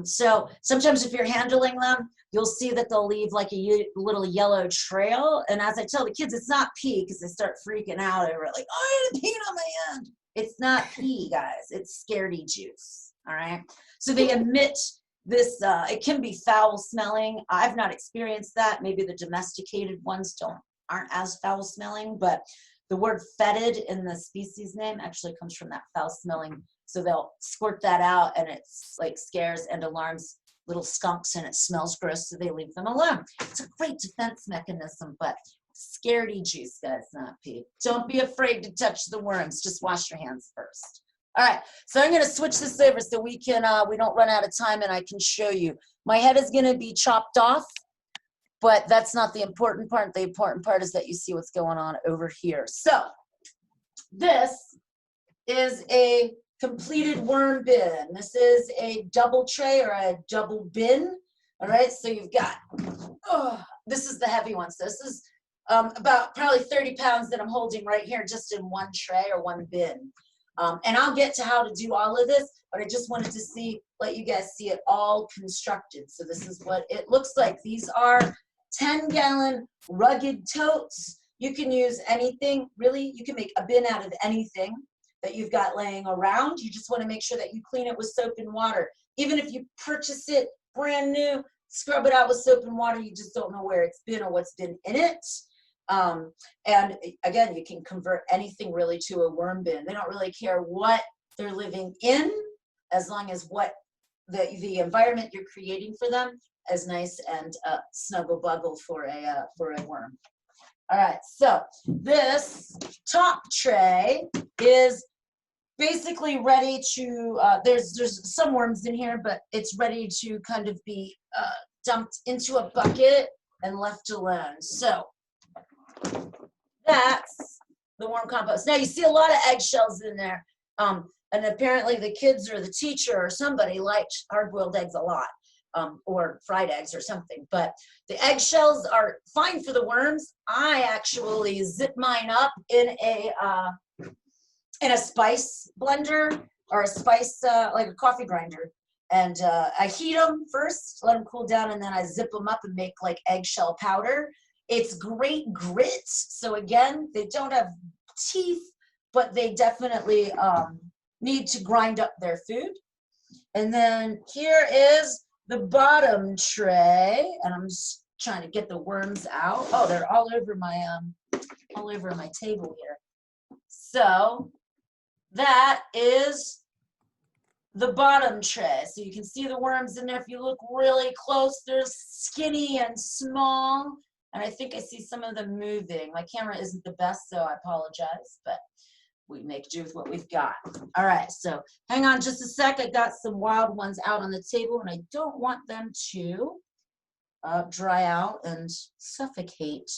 A: So sometimes if you're handling them, you'll see that they'll leave like a little yellow trail. And as I tell the kids, it's not pee, because they start freaking out. They're like, oh, I had pee on my hand. It's not pee, guys. It's scaredy juice. All right. So they emit this, it can be foul smelling. I've not experienced that. Maybe the domesticated ones aren't as foul smelling, but the word fetid in the species name actually comes from that foul smelling. So they'll squirt that out, and it's like scares and alarms little skunks, and it smells gross, so they leave them alone. It's a great defense mechanism, but scaredy juice, guys, not pee. Don't be afraid to touch the worms. Just wash your hands first. All right, so I'm going to switch this over so we don't run out of time, and I can show you. My head is going to be chopped off, but that's not the important part. The important part is that you see what's going on over here. So this is a completed worm bin. This is a double tray or a double bin. All right, so you've got, this is the heavy one. So this is about probably 30 pounds that I'm holding right here just in one tray or one bin. And I'll get to how to do all of this, but I just wanted to let you guys see it all constructed. So this is what it looks like. These are 10-gallon rugged totes. You can use anything, really. You can make a bin out of anything that you've got laying around. You just want to make sure that you clean it with soap and water. Even if you purchase it brand new, scrub it out with soap and water. You just don't know where it's been or what's been in it. And again, you can convert anything really to a worm bin. They don't really care what they're living in, as long as what the environment you're creating for them is nice and snuggle buggle for a worm. All right, so this top tray is basically ready to, there's some worms in here, but it's ready to kind of be dumped into a bucket and left alone. So that's the worm compost. Now you see a lot of eggshells in there, and apparently the kids or the teacher or somebody liked hard-boiled eggs a lot, or fried eggs or something. But the eggshells are fine for the worms. I actually zip mine up in a spice blender or a spice like a coffee grinder, and I heat them first, let them cool down, and then I zip them up and make like eggshell powder. It's great grit. So again, they don't have teeth, but they definitely need to grind up their food. And then here is the bottom tray, and I'm just trying to get the worms out. Oh, they're all over my table here. So that is the bottom tray. So you can see the worms in there. If you look really close, they're skinny and small. And I think I see some of them moving. My camera isn't the best, so I apologize, but we make do with what we've got. All right, so hang on just a sec. I got some wild ones out on the table, and I don't want them to dry out and suffocate.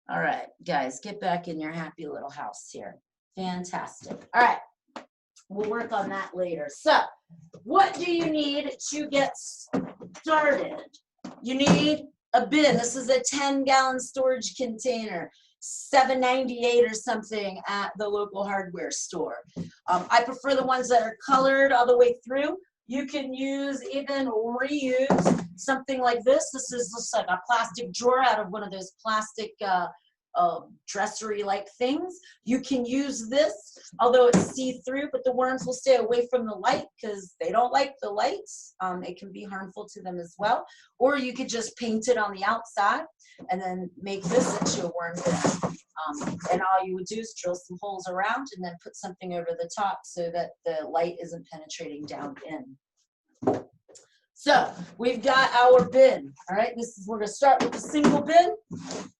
A: All right, guys, get back in your happy little house here. Fantastic. All right, we'll work on that later. So what do you need to get started? You need a bin. This is a 10-gallon storage container. $7.98 or something at the local hardware store. I prefer the ones that are colored all the way through. You can use, even reuse something like this. This is just like a plastic drawer out of one of those plastic dressery-like things. You can use this, although it's see-through, but the worms will stay away from the light because they don't like the lights. It can be harmful to them as well. Or you could just paint it on the outside and then make this into a worm bin. And all you would do is drill some holes around and then put something over the top so that the light isn't penetrating down in. So we've got our bin. All right, we're gonna start with a single bin.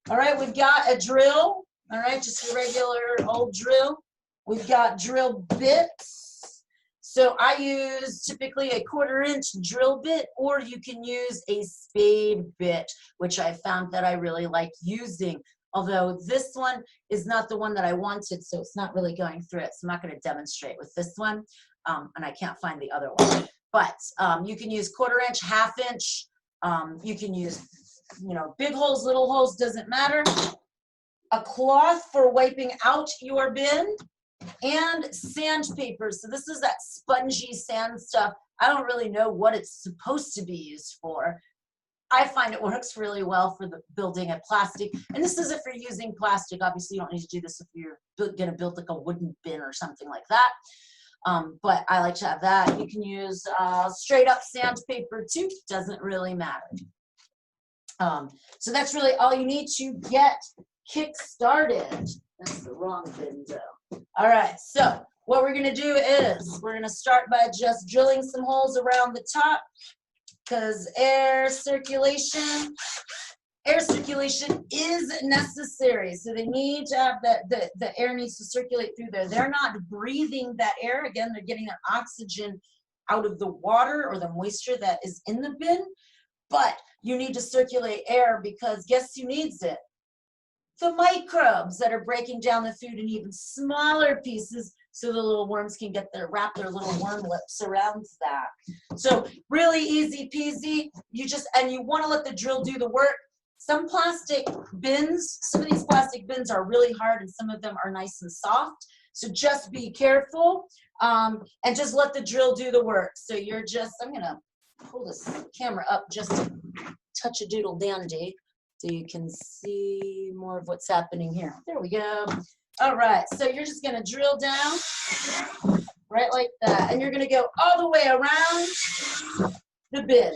A: All right, we've got a drill. All right, just a regular old drill. We've got drill bits. So I use typically a 1/4-inch drill bit, or you can use a spade bit, which I found that I really like using. Although this one is not the one that I wanted, so it's not really going through it. So I'm not going to demonstrate with this one, and I can't find the other one. But you can use 1/4-inch, 1/2-inch. You can use, big holes, little holes, doesn't matter. A cloth for wiping out your bin, and sandpaper. So this is that spongy sand stuff. I don't really know what it's supposed to be used for. I find it works really well for the building a plastic. And this isn't for using plastic. Obviously, you don't need to do this if you're going to build like a wooden bin or something like that. But I like to have that. You can use straight up sandpaper too. Doesn't really matter. So that's really all you need to get kick started. That's the wrong bin though. All right, so what we're going to do is we're going to start by just drilling some holes around the top, because air circulation is necessary. So they need to have the air needs to circulate through there. They're not breathing that air. Again, they're getting their oxygen out of the water or the moisture that is in the bin. But you need to circulate air because guess who needs it? The microbes that are breaking down the food in even smaller pieces so the little worms can wrap their little worm lips around that. So really easy peasy. You want to let the drill do the work. Some of these plastic bins are really hard and some of them are nice and soft. So just be careful and just let the drill do the work. So I'm gonna pull this camera up just to touch a doodle dandy so you can see more of what's happening here. There we go. All right, so you're just gonna drill down right like that. And you're gonna go all the way around the bin.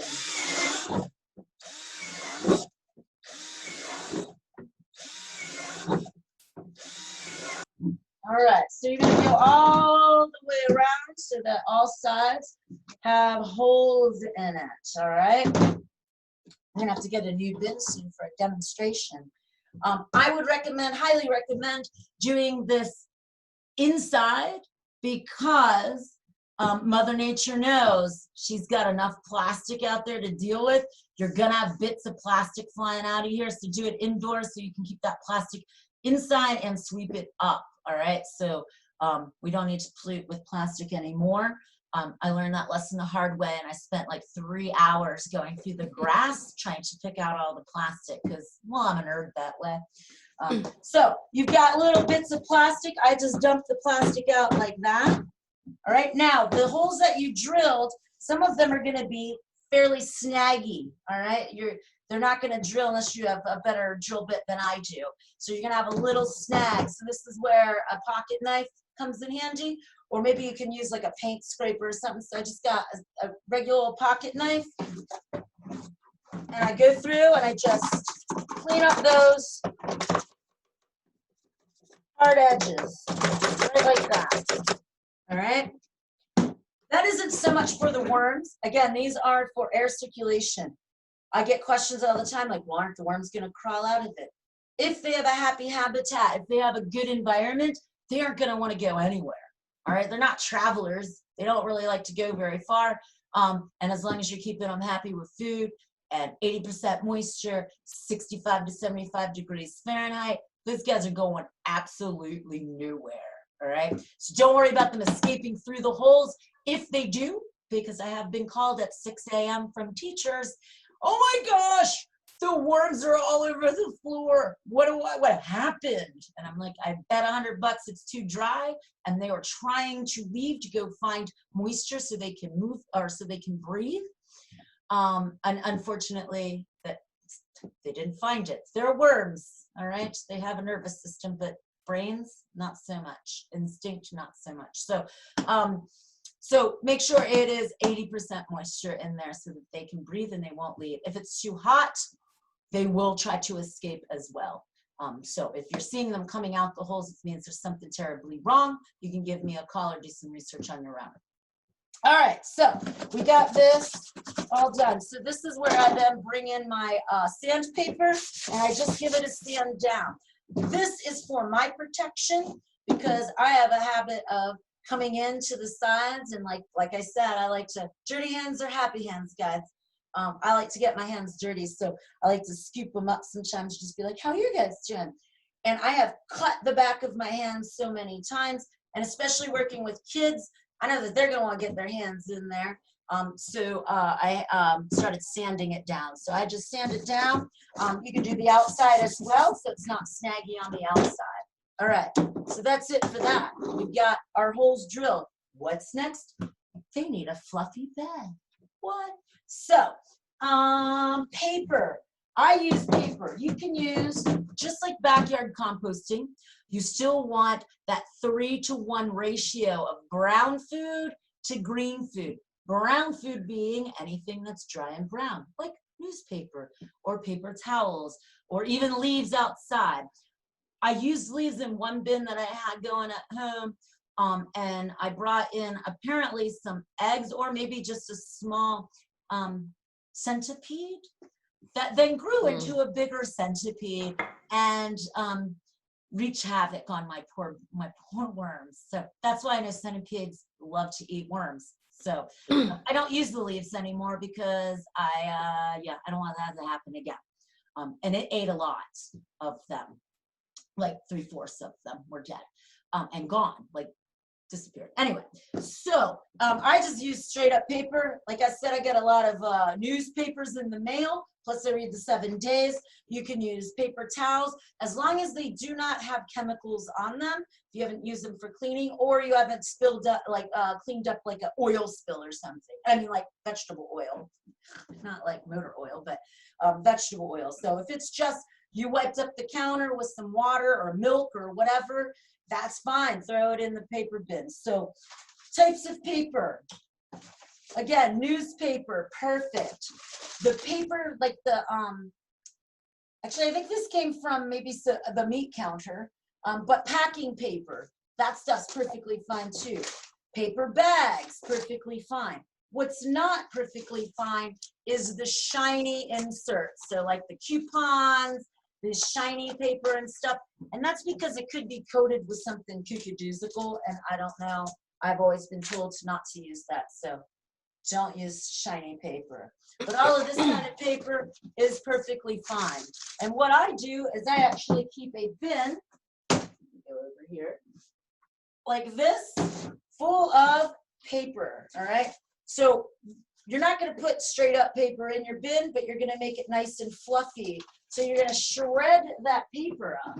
A: All right, so you're gonna go all the way around so that all sides have holes in it, all right? I'm gonna have to get a new bin soon for a demonstration. I would highly recommend doing this inside because Mother Nature knows she's got enough plastic out there to deal with. You're gonna have bits of plastic flying out of here, so do it indoors so you can keep that plastic inside and sweep it up, all right? So we don't need to pollute with plastic anymore. I learned that lesson the hard way, and I spent like 3 hours going through the grass trying to pick out all the plastic because, well, I'm a nerd that way. So you've got little bits of plastic. I just dumped the plastic out like that. All right, now the holes that you drilled, some of them are going to be fairly snaggy. All right, they're not going to drill unless you have a better drill bit than I do. So you're going to have a little snag. So this is where a pocket knife comes in handy. Or maybe you can use like a paint scraper or something. So I just got a regular old pocket knife. And I go through and I just clean up those hard edges. Right like that. All right. That isn't so much for the worms. Again, these are for air circulation. I get questions all the time like, well, aren't the worms going to crawl out of it? If they have a happy habitat, if they have a good environment, they aren't going to want to go anywhere. All right, they're not travelers. They don't really like to go very far. And as long as you're keeping them happy with food and 80% moisture, 65 to 75 degrees Fahrenheit, those guys are going absolutely nowhere. All right, so don't worry about them escaping through the holes. If they do, because I have been called at 6 a.m. from teachers, oh my gosh, the worms are all over the floor. What happened? And I'm like, I bet $100 it's too dry. And they were trying to leave to go find moisture so they can move or so they can breathe. And unfortunately, that they didn't find it. They're worms, all right? They have a nervous system, but brains, not so much. Instinct, not so much. So make sure it is 80% moisture in there so that they can breathe and they won't leave. If it's too hot, they will try to escape as well. So if you're seeing them coming out the holes, it means there's something terribly wrong. You can give me a call or do some research on your own. All right, so we got this all done. So this is where I then bring in my sandpaper, and I just give it a sand down. This is for my protection because I have a habit of coming into the sides, and like I said, I like to, dirty hands are happy hands, guys. I like to get my hands dirty, so I like to scoop them up sometimes, just be like, how are you guys doing? And I have cut the back of my hands so many times, and especially working with kids, I know that they're gonna wanna get their hands in there. So I started sanding it down. So I just sand it down. You can do the outside as well, so it's not snaggy on the outside. All right, so that's it for that. We've got our holes drilled. What's next? They need a fluffy bed. What? So, paper. I use paper. You can use, just like backyard composting, you still want that 3-to-1 ratio of brown food to green food. Brown food being anything that's dry and brown, like newspaper or paper towels or even leaves outside. I used leaves in one bin that I had going at home, and I brought in apparently some eggs or maybe just a small centipede that then grew into a bigger centipede and wreaked havoc on my poor worms. So that's why I know centipedes love to eat worms. So I don't use the leaves anymore because I don't want that to happen again. And it ate a lot of them, like 3/4 of them were dead and gone, like disappeared. Anyway, so I just use straight up paper. Like I said, I get a lot of newspapers in the mail, plus I read the 7 days. You can use paper towels as long as they do not have chemicals on them. If you haven't used them for cleaning or you haven't spilled up, like cleaned up like an oil spill or something. I mean like vegetable oil, not like motor oil, but vegetable oil. So if it's just you wiped up the counter with some water or milk or whatever, that's fine. Throw it in the paper bin. So types of paper. Again, newspaper, perfect. The paper, like the, actually I think this came from maybe the meat counter, but packing paper, that stuff's perfectly fine too. Paper bags, perfectly fine. What's not perfectly fine is the shiny inserts. So like the coupons, this shiny paper and stuff, and that's because it could be coated with something kookadoosical, and I don't know. I've always been told not to use that, so don't use shiny paper. But all of this kind of paper is perfectly fine. And what I do is I actually keep a bin, go over here, like this, full of paper, all right? So you're not gonna put straight up paper in your bin, but you're gonna make it nice and fluffy. So you're gonna shred that paper up,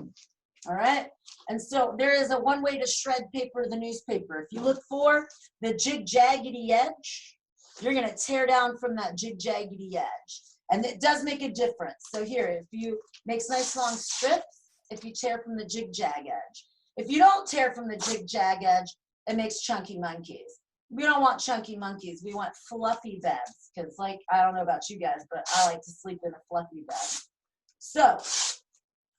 A: all right? And so there is a one way to shred paper, the newspaper. If you look for the jig-jaggedy edge, you're gonna tear down from that jig-jaggedy edge. And it does make a difference. So here, if you makes nice long strips, if you tear from the jig-jag edge. If you don't tear from the jig-jag edge, it makes chunky monkeys. We don't want chunky monkeys. We want fluffy beds. Because like, I don't know about you guys, but I like to sleep in a fluffy bed. So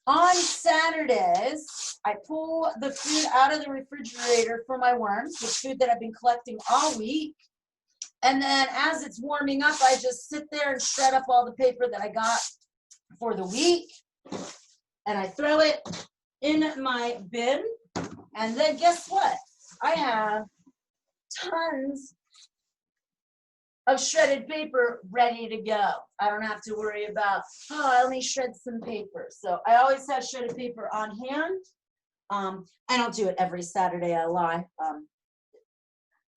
A: on Saturdays, I pull the food out of the refrigerator for my worms, the food that I've been collecting all week. And then as it's warming up, I just sit there and shred up all the paper that I got for the week. And I throw it in my bin. And then guess what? I have tons of shredded paper ready to go. I don't have to worry about, oh, I only shred some paper. So I always have shredded paper on hand. I don't do it every Saturday, I lie.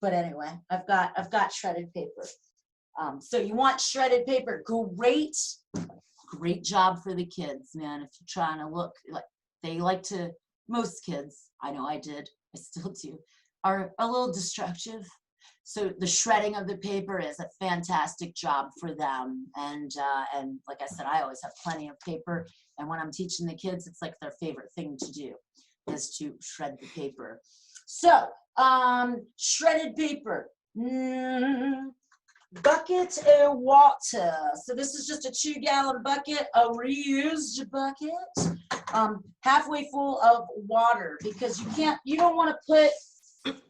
A: But anyway, I've got shredded paper. So you want shredded paper, great great job for the kids, man. If you're trying to look like they like to, most kids, I know I did, I still do, are a little destructive. So the shredding of the paper is a fantastic job for them. And like I said, I always have plenty of paper. And when I'm teaching the kids, it's like their favorite thing to do is to shred the paper. So shredded paper. Bucket of water. So this is just a 2-gallon bucket, a reused bucket, halfway full of water, because you don't want to put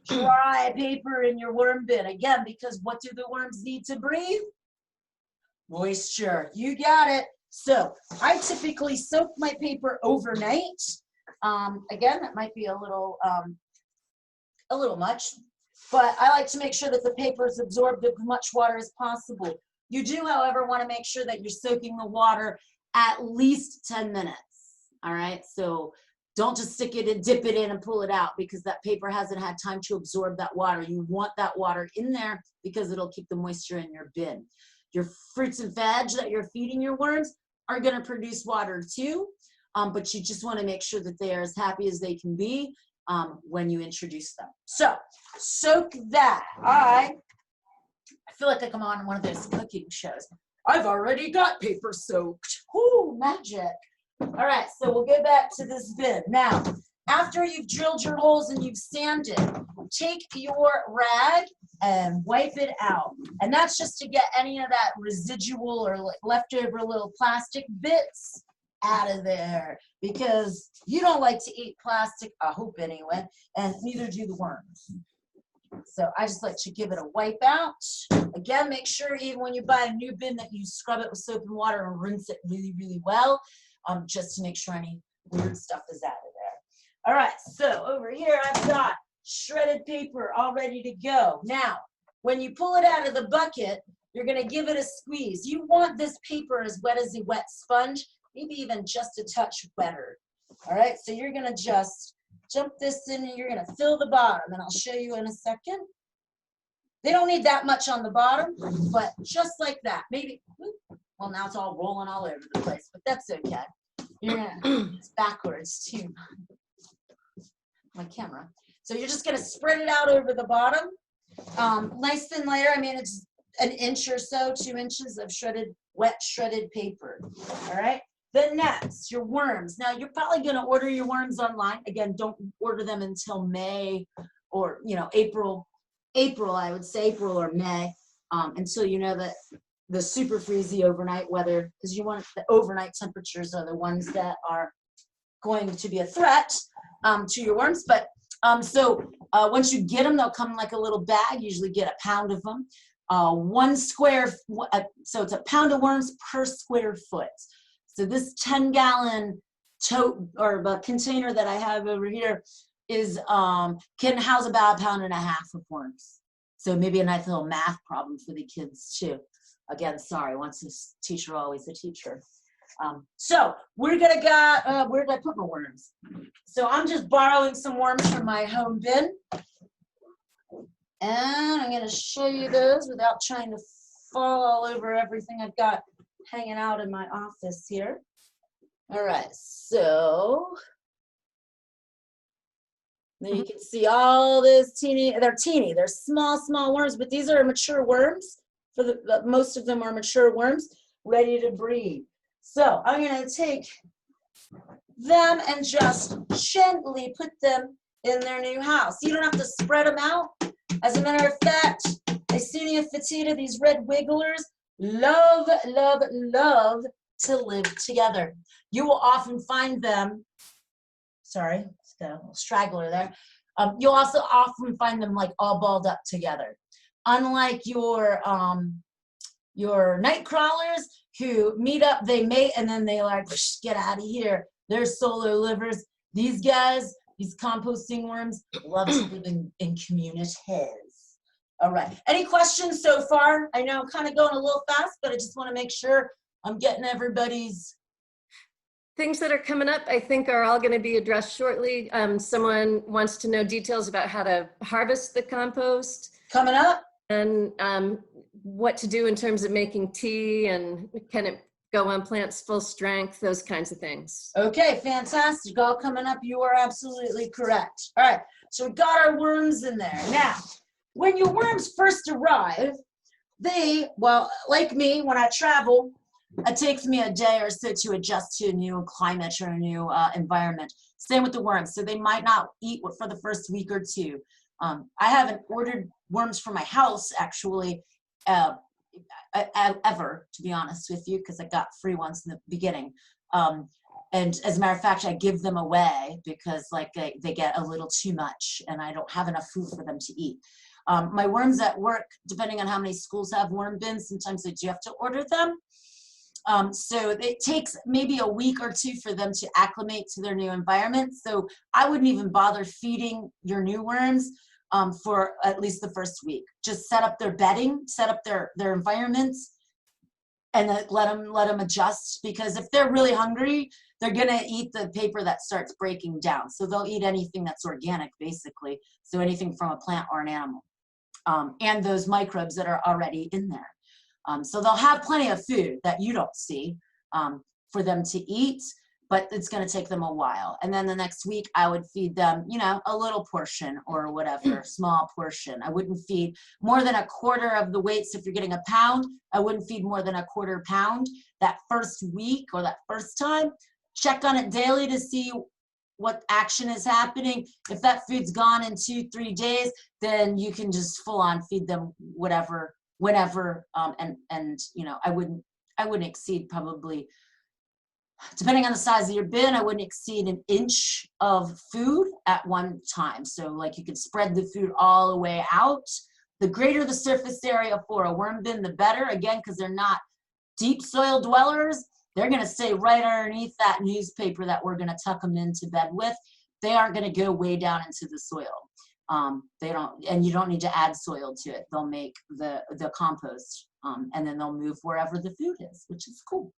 A: dry paper in your worm bin again, because what do the worms need to breathe? Moisture. You got it. So I typically soak my paper overnight. Again, that might be a little much, but I like to make sure that the paper is absorbed as much water as possible. You do, however, want to make sure that you're soaking the water at least 10 minutes. All right, so don't just stick it and dip it in and pull it out, because that paper hasn't had time to absorb that water. You want that water in there because it'll keep the moisture in your bin. Your fruits and veg that you're feeding your worms are going to produce water too, but you just want to make sure that they are as happy as they can be when you introduce them. So soak that. I feel like I'm on one of those cooking shows. I've already got paper soaked. Whoo, magic. All right, so we'll go back to this bin. Now, after you've drilled your holes and you've sanded, take your rag and wipe it out. And that's just to get any of that residual or like leftover little plastic bits out of there, because you don't like to eat plastic, I hope anyway, and neither do the worms. So I just like to give it a wipe out. Again, make sure even when you buy a new bin that you scrub it with soap and water and rinse it really, really well, just to make sure any weird stuff is out of there. All right, so over here I've got shredded paper all ready to go. Now, when you pull it out of the bucket, you're gonna give it a squeeze. You want this paper as wet as a wet sponge, maybe even just a touch wetter. All right, so you're gonna just jump this in and you're gonna fill the bottom, and I'll show you in a second. They don't need that much on the bottom, but just like that, maybe, well, now it's all rolling all over the place, but that's okay. Yeah, it's backwards too, my camera. So you're just gonna spread it out over the bottom. Nice thin layer, I mean, it's an inch or so, 2 inches of shredded, wet shredded paper, all right? Then next, your worms. Now, you're probably gonna order your worms online. Again, don't order them until May or, April, I would say, April or May, until you know that the super freezy overnight weather, because you want the overnight temperatures are the ones that are going to be a threat to your worms. But once you get them, they'll come in like a little bag. Usually get a pound of them. So it's a pound of worms per square foot. So this 10-gallon tote or container that I have over here is can house about 1.5 pounds of worms. So maybe a nice little math problem for the kids too. Again, sorry, once a teacher, always a teacher. So we're gonna go, where did I put my worms? So I'm just borrowing some worms from my home bin. And I'm gonna show you those without trying to fall all over everything I've got hanging out in my office here. All right, so then you can see all this they're small worms, but these are mature worms. Most of them are mature worms ready to breed. So I'm gonna take them and just gently put them in their new house. You don't have to spread them out. As a matter of fact, Acinia foetida, these red wigglers, love, love, love to live together. You will often find them, sorry, it's got a little straggler there. You'll also often find them like all balled up together. Unlike your night crawlers who meet up, they mate, and then they like, get out of here. They're solo livers. These guys, these composting worms, love to live in communities. All right, any questions so far? I know I'm kind of going a little fast, but I just want to make sure I'm getting everybody's.
B: Things that are coming up, I think, are all going to be addressed shortly. Someone wants to know details about how to harvest the compost.
A: Coming up?
B: And what to do in terms of making tea, and can it go on plants full strength, those kinds of things.
A: Okay, fantastic. All coming up. You are absolutely correct. All right, so we got our worms in there. Now, when your worms first arrive, well, like me, when I travel, it takes me a day or so to adjust to a new climate or a new environment. Same with the worms. So they might not eat for the first week or two. I haven't ordered worms for my house, actually, ever, to be honest with you, because I got free ones in the beginning. And as a matter of fact, I give them away because like they get a little too much and I don't have enough food for them to eat. My worms at work, depending on how many schools have worm bins, sometimes I do have to order them. So it takes maybe a week or two for them to acclimate to their new environment. So I wouldn't even bother feeding your new worms for at least the first week. Just set up their bedding, set up their environments, and then let them adjust, because if they're really hungry, they're gonna eat the paper that starts breaking down. So they'll eat anything that's organic, basically. So anything from a plant or an animal, and those microbes that are already in there. So they'll have plenty of food that you don't see for them to eat, but it's going to take them a while. And then the next week I would feed them, you know, a little portion or whatever, small portion. I wouldn't feed more than a quarter of the weight. So if you're getting a pound, I wouldn't feed more than a quarter pound that first week or that first time. Check on it daily to see what action is happening. If that food's gone in 2-3 days, then you can just full on feed them whatever, whenever, and you know, I wouldn't exceed, probably, depending on the size of your bin, I wouldn't exceed 1 inch of food at one time. So like you could spread the food all the way out. The greater the surface area for a worm bin, the better, again, because they're not deep soil dwellers. They're going to stay right underneath that newspaper that we're going to tuck them into bed with. They aren't going to go way down into the soil. They don't, and you don't need to add soil to it. They'll make the compost, and then they'll move wherever the food is, which is cool.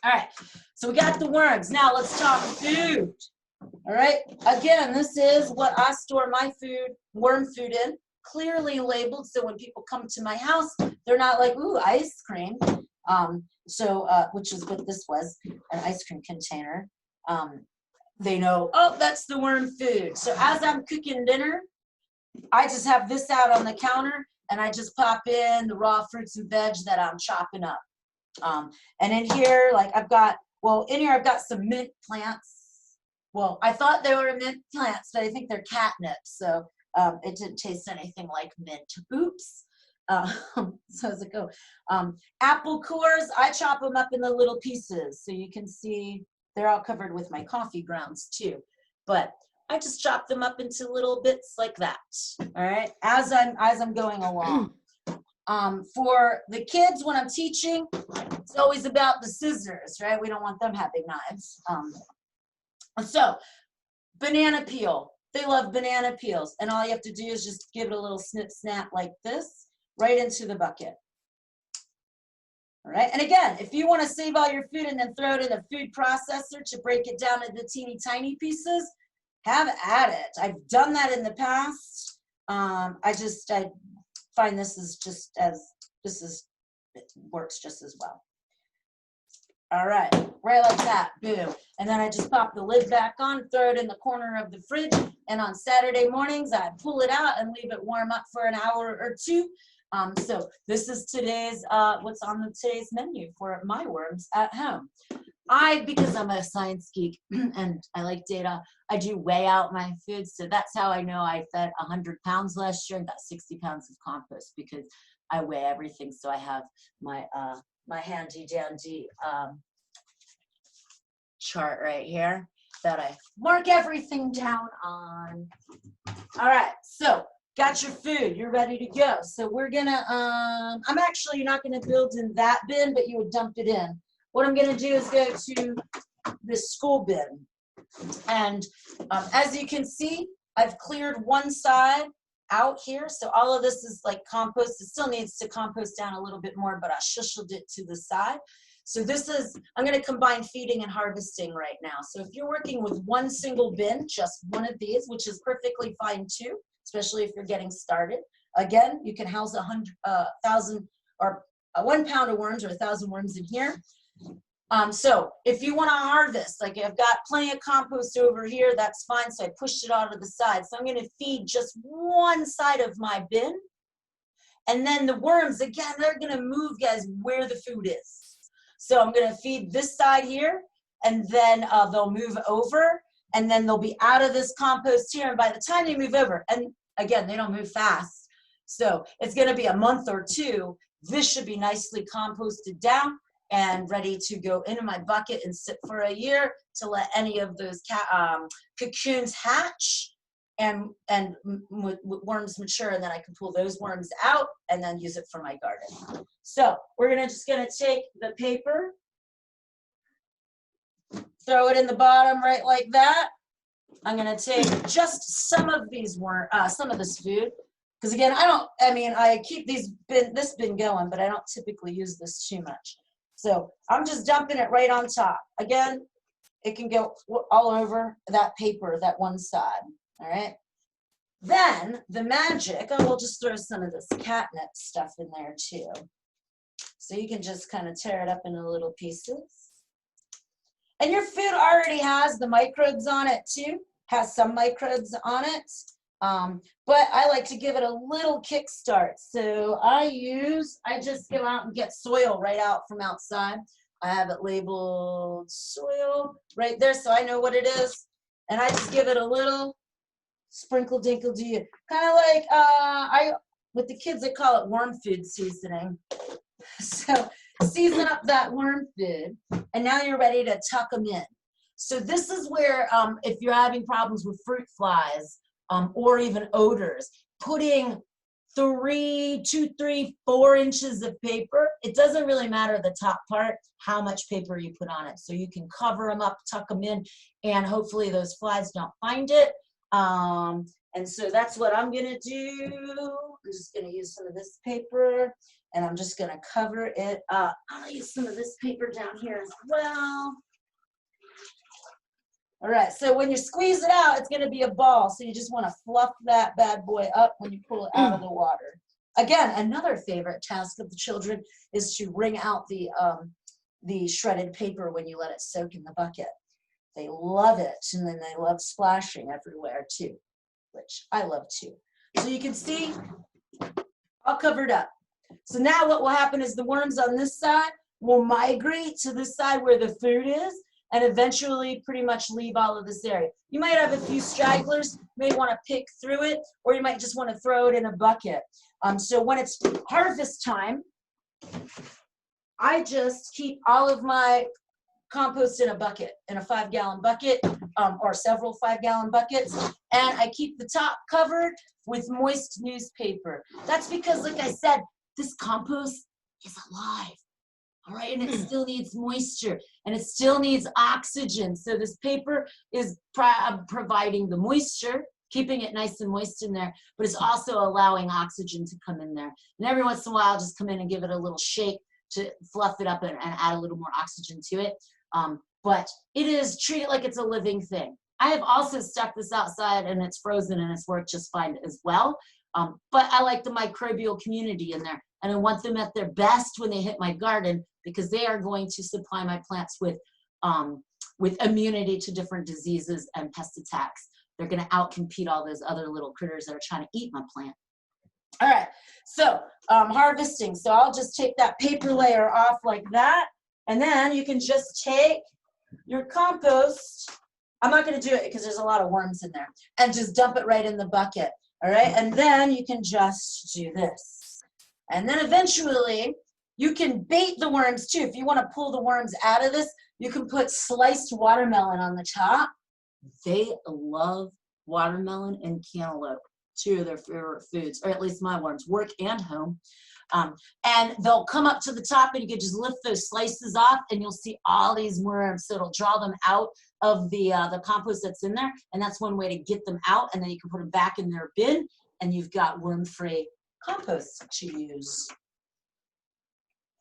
A: All right, so we got the worms. Now let's talk food. All right, again, this is what I store my food, worm food in, clearly labeled, so when people come to my house, they're not like, ooh, ice cream. Which is what this was, an ice cream container. They know, oh, that's the worm food. So as I'm cooking dinner, I just have this out on the counter and I just pop in the raw fruits and veg that I'm chopping up. And in here, like I've got some mint plants. Well, I thought they were mint plants, but I think they're catnip. So it didn't taste anything like mint. Oops. So as it go, apple cores, I chop them up in the little pieces. So you can see they're all covered with my coffee grounds too. But I just chop them up into little bits like that. All right, as I'm going along. For the kids, when I'm teaching, it's always about the scissors, right? We don't want them having knives. So banana peel, they love banana peels, and all you have to do is just give it a little snip snap like this, right into the bucket. All right, and again, if you want to save all your food and then throw it in a food processor to break it down into teeny tiny pieces, have at it. I've done that in the past. I find it works just as well. All right, right like that, boom. And then I just pop the lid back on, throw it in the corner of the fridge, and on Saturday mornings, I pull it out and leave it warm up for an hour or two. So this is today's, what's on today's menu for my worms at home. Because I'm a science geek and I like data, I do weigh out my food. So that's how I know I fed 100 pounds last year and got 60 pounds of compost, because I weigh everything. So I have my, my handy dandy chart right here that I mark everything down on. All right, so got your food, you're ready to go. So we're gonna, I'm actually not gonna build in that bin, but you would dump it in. What I'm gonna do is go to this school bin. And as you can see, I've cleared one side out here. So all of this is like compost. It still needs to compost down a little bit more, but I shushled it to the side. So this is, I'm gonna combine feeding and harvesting right now. So if you're working with one single bin, just one of these, which is perfectly fine too, especially if you're getting started. Again, you can house 1,000 or 1 pound of worms or 1,000 worms in here. So if you want to harvest, like I've got plenty of compost over here, that's fine. So I pushed it out to the side. So I'm going to feed just one side of my bin. And then the worms, again, they're going to move, guys, where the food is. So I'm going to feed this side here, and then they'll move over, and then they'll be out of this compost here. And by the time they move over, and again, they don't move fast. So it's going to be a month or two. This should be nicely composted down and ready to go into my bucket and sit for a year to let any of those cocoons hatch and worms mature, and then I can pull those worms out and then use it for my garden. So we're just gonna take the paper, throw it in the bottom right like that. I'm gonna take just some of these some of this food, because again, I keep this bin going, but I don't typically use this too much. So I'm just dumping it right on top. Again, it can go all over that paper, that one side, all right? Then the magic, we'll just throw some of this catnip stuff in there too. So you can just kind of tear it up into little pieces. And your food already has the microbes on it too, has some microbes on it. But I like to give it a little kickstart. So I just go out and get soil right out from outside. I have it labeled soil right there, so I know what it is. And I just give it a little sprinkle dinkle do you. Kind of like, with the kids, they call it worm food seasoning. So season up that worm food, and now you're ready to tuck them in. So this is where, if you're having problems with fruit flies, or even odors, putting 2, 3, 4 inches of paper, it doesn't really matter the top part, how much paper you put on it. So you can cover them up, tuck them in, and hopefully those flies don't find it. And so that's what I'm gonna do. I'm just gonna use some of this paper, and I'm just gonna cover it up. I'll use some of this paper down here as well. All right, so when you squeeze it out, it's gonna be a ball. So you just wanna fluff that bad boy up when you pull it out of the water. Again, another favorite task of the children is to wring out the shredded paper when you let it soak in the bucket. They love it, and then they love splashing everywhere too, which I love too. So you can see, all covered up. So now what will happen is the worms on this side will migrate to this side where the food is, and eventually pretty much leave all of this area. You might have a few stragglers, you may want to pick through it, or you might just want to throw it in a bucket. So when it's harvest time, I just keep all of my compost in a bucket, in a 5-gallon bucket, or several 5-gallon buckets, and I keep the top covered with moist newspaper. That's because, like I said, this compost is alive. All right, and it still needs moisture, and it still needs oxygen. So this paper is providing the moisture, keeping it nice and moist in there, but it's also allowing oxygen to come in there. And every once in a while, I'll just come in and give it a little shake to fluff it up and add a little more oxygen to it. But it is treated like it's a living thing. I have also stuck this outside, and it's frozen, and it's worked just fine as well. But I like the microbial community in there, and I want them at their best when they hit my garden, because they are going to supply my plants with immunity to different diseases and pest attacks. They're going to outcompete all those other little critters that are trying to eat my plant. All right, so harvesting. So I'll just take that paper layer off like that, and then you can just take your compost. I'm not going to do it because there's a lot of worms in there, and just dump it right in the bucket. All right, and then you can just do this. And then eventually you can bait the worms too. If you want to pull the worms out of this, you can put sliced watermelon on the top. They love watermelon and cantaloupe, 2 of their favorite foods, or at least my worms, work and home. And they'll come up to the top, and you can just lift those slices off, and you'll see all these worms. So it'll draw them out of the compost that's in there, and that's one way to get them out. And then you can put them back in their bin, and you've got worm-free compost to use.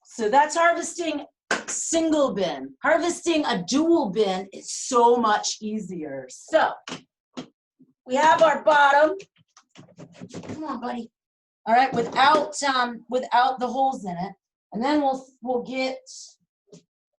A: So that's harvesting single bin. Harvesting a dual bin is so much easier. So we have our bottom. Come on, buddy. All right, without the holes in it, and then we'll get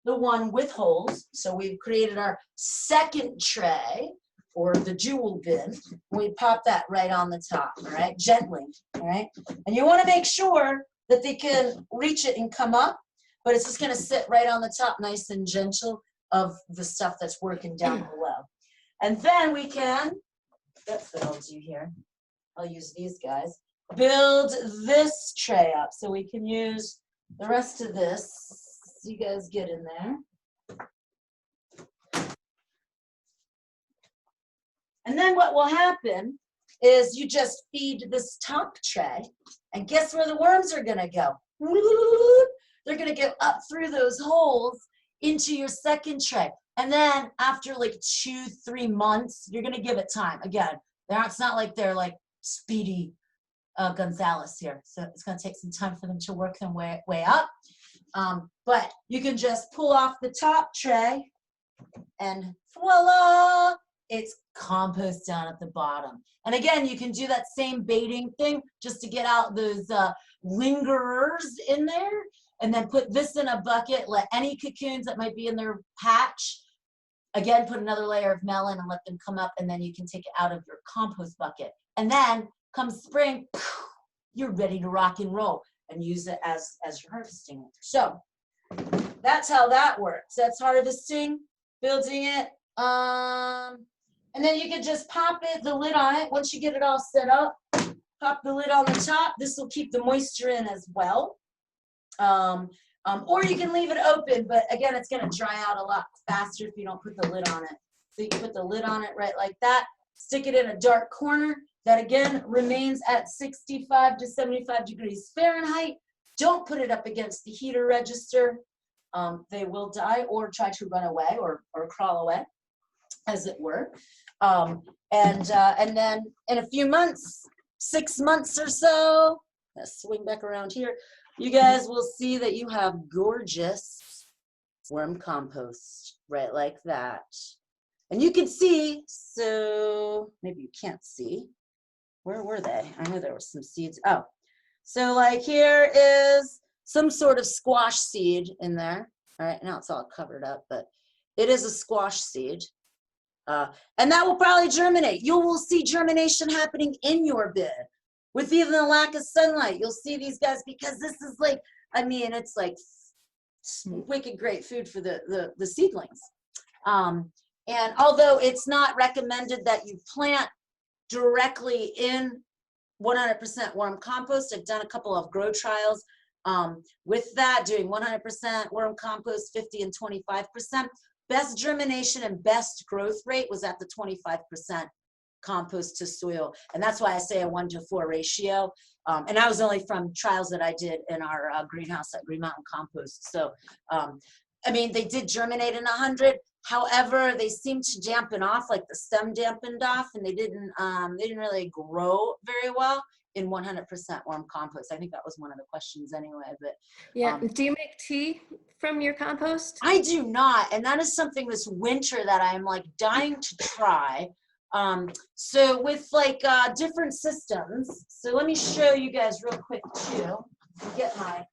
A: the one with holes. So we've created our second tray, or the jewel bin. We pop that right on the top, all right, gently, all right? And you want to make sure that they can reach it and come up, but it's just going to sit right on the top, nice and gentle, of the stuff that's working down below. And then we can, that's what I'll do here. I'll use these guys. Build this tray up so we can use the rest of this. So you guys get in there. And then what will happen is you just feed this top tray, and guess where the worms are gonna go? They're gonna go up through those holes into your second tray. And then after like 2-3 months, you're gonna give it time. Again, it's not like they're like Speedy Gonzalez here. So it's gonna take some time for them to work their way up. But you can just pull off the top tray and voila, it's compost down at the bottom. And again, you can do that same baiting thing just to get out those lingerers in there, and then put this in a bucket, let any cocoons that might be in their patch, again, put another layer of melon and let them come up, and then you can take it out of your compost bucket. And then come spring, you're ready to rock and roll and use it as you're harvesting it. So that's how that works. That's harvesting, building it. And then you can just pop it, the lid on it. Once you get it all set up, pop the lid on the top. This will keep the moisture in as well. Or you can leave it open, but again, it's gonna dry out a lot faster if you don't put the lid on it. So you can put the lid on it right like that, stick it in a dark corner that again remains at 65 to 75 degrees Fahrenheit. Don't put it up against the heater register. They will die or try to run away or crawl away, as it were. And then in a few months, 6 months or so, let's swing back around here, you guys will see that you have gorgeous worm compost, right like that. And you can see, so maybe you can't see, where were they? I know there were some seeds. Oh, so like here is some sort of squash seed in there. All right, now it's all covered up, but it is a squash seed. And that will probably germinate. You will see germination happening in your bin. With even the lack of sunlight, you'll see these guys, because this is like, I mean, it's like wicked great food for the seedlings. And although it's not recommended that you plant directly in 100% worm compost, I've done a couple of grow trials with that, doing 100% worm compost, 50 and 25%. Best germination and best growth rate was at the 25% compost to soil. And that's why I say a 1-to-4 ratio. And that was only from trials that I did in our greenhouse at Green Mountain Compost. So, I mean, they did germinate in 100. However, they seemed to dampen off, like the stem dampened off, and they didn't really grow very well in 100% worm compost. I think that was one of the questions anyway. But
B: yeah, do you make tea from your compost?
A: I do not, and that is something this winter that I'm like dying to try. So with like different systems, so let me show you guys real quick too. Get my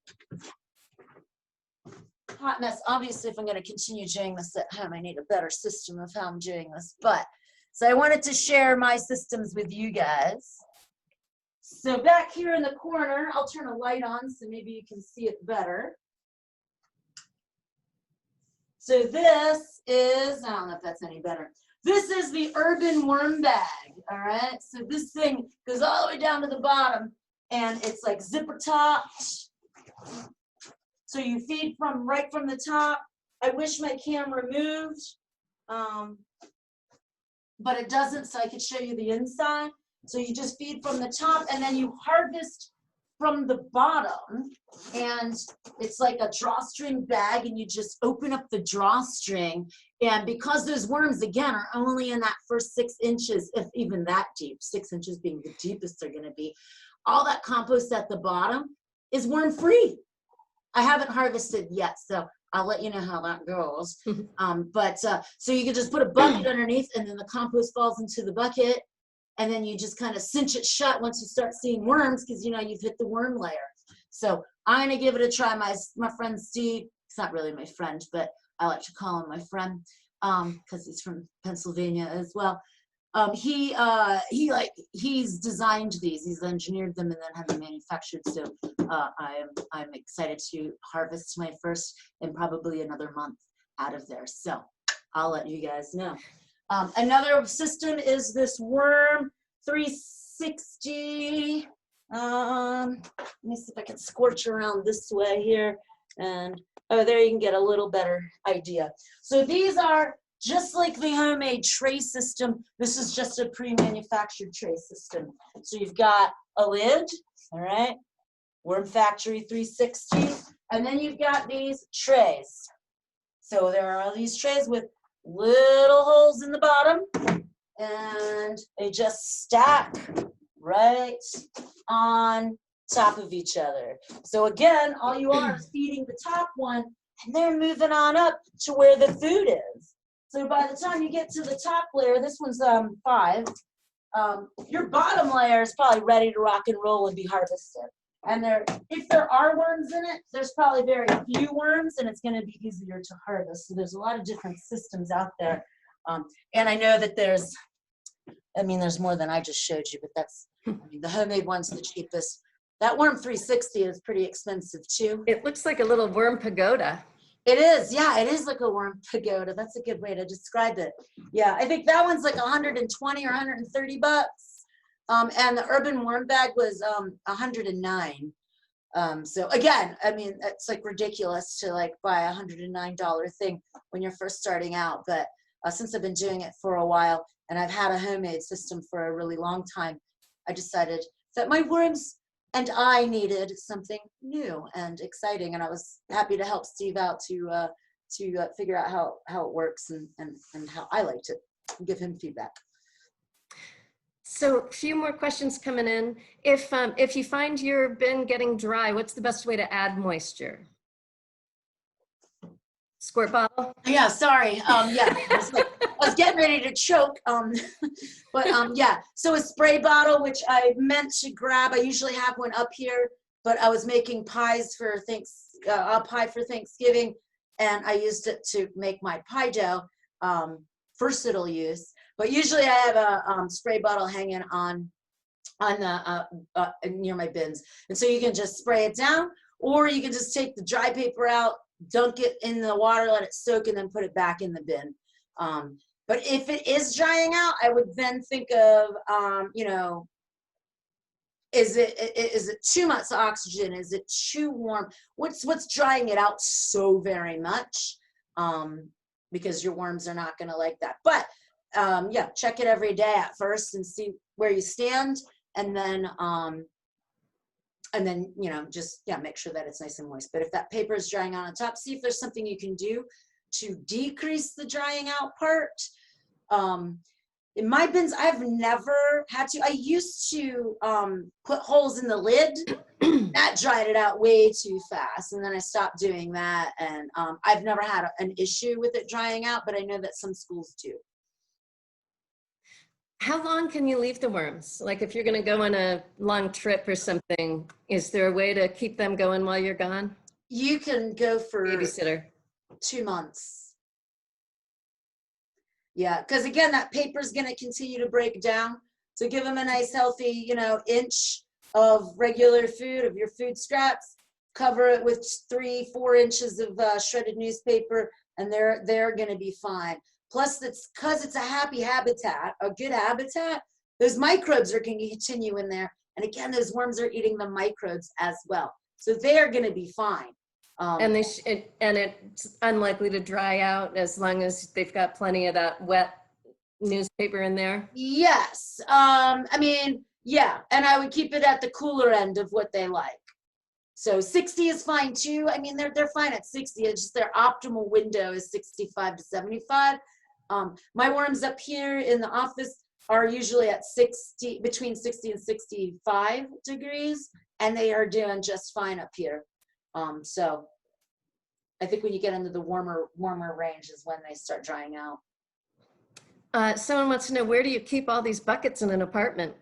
A: hot mess. Obviously, if I'm going to continue doing this at home, I need a better system of how I'm doing this. But so I wanted to share my systems with you guys. So back here in the corner, I'll turn a light on so maybe you can see it better. So this is, I don't know if that's any better. This is the urban worm bag, all right? So this thing goes all the way down to the bottom, and it's like zipper topped. So you feed from right from the top. I wish my camera moved, but it doesn't, so I could show you the inside. So you just feed from the top, and then you harvest from the bottom, and it's like a drawstring bag, and you just open up the drawstring, and because those worms, again, are only in that first 6 inches, if even that deep, 6 inches being the deepest they're going to be, all that compost at the bottom is worm free. I haven't harvested yet, so I'll let you know how that goes. So you can just put a bucket underneath, and then the compost falls into the bucket, and then you just kind of cinch it shut once you start seeing worms, because you know you've hit the worm layer. So I'm gonna give it a try. My friend Steve, he's not really my friend, but I like to call him my friend, because he's from Pennsylvania as well. He's designed these, he's engineered them and then had them manufactured. So I'm excited to harvest my first in probably another month out of there. So I'll let you guys know. Another system is this worm 360. Let me see if I can scorch around this way here. And oh, there you can get a little better idea. So these are just like the homemade tray system. This is just a pre-manufactured tray system. So you've got a lid, all right, Worm Factory 360, and then you've got these trays. So there are all these trays with little holes in the bottom, and they just stack right on top of each other. So again, all you are is feeding the top one, and they're moving on up to where the food is. So by the time you get to the top layer, this one's 5, your bottom layer is probably ready to rock and roll and be harvested. And if there are worms in it, there's probably very few worms, and it's going to be easier to harvest. So there's a lot of different systems out there. And I know that there's more than I just showed you, but the homemade one's the cheapest. That Worm 360 is pretty expensive too.
B: It looks like a little worm pagoda.
A: It is, yeah, it is like a worm pagoda. That's a good way to describe it. Yeah, I think that one's like 120 or 130 bucks. And the urban worm bag was 109. So again, I mean, it's like ridiculous to like buy a $109 thing when you're first starting out. But since I've been doing it for a while and I've had a homemade system for a really long time, I decided that my worms and I needed something new and exciting, and I was happy to help Steve out to figure out how it works and how I liked it, and give him feedback.
B: So a few more questions coming in. If you find your bin getting dry, what's the best way to add moisture? Squirt bottle?
A: Yeah, sorry. Yeah, I was getting ready to choke. Yeah, so a spray bottle, which I meant to grab. I usually have one up here, but I was making pies for a pie for Thanksgiving, and I used it to make my pie dough. Versatile use, but usually I have a spray bottle hanging on the near my bins, and so you can just spray it down, or you can just take the dry paper out, dunk it in the water, let it soak, and then put it back in the bin. But if it is drying out, I would then think of, is it too much oxygen? Is it too warm? What's drying it out so very much? Because your worms are not going to like that. But yeah, check it every day at first and see where you stand, and then just make sure that it's nice and moist. But if that paper is drying out on top, see if there's something you can do to decrease the drying out part. In my bins, I've never had to. I used to put holes in the lid. That dried it out way too fast, and then I stopped doing that. And I've never had an issue with it drying out, but I know that some schools do.
B: How long can you leave the worms? Like if you're going to go on a long trip or something, is there a way to keep them going while you're gone?
A: You can go for
B: babysitter.
A: 2 months. Yeah, because again, that paper is going to continue to break down. So give them a nice healthy, inch of regular food, of your food scraps. Cover it with 3-4 inches of shredded newspaper, and they're going to be fine. Plus, because it's a happy habitat, a good habitat, those microbes are going to continue in there. And again, those worms are eating the microbes as well. So they're going to be fine.
B: And it's unlikely to dry out as long as they've got plenty of that wet newspaper in there.
A: Yes. Yeah. And I would keep it at the cooler end of what they like. So 60 is fine too. I mean, they're fine at 60. It's just their optimal window is 65 to 75. My worms up here in the office are usually at between 60 and 65 degrees, and they are doing just fine up here. So I think when you get into the warmer range is when they start drying out.
B: Someone wants to know, where do you keep all these buckets in an apartment?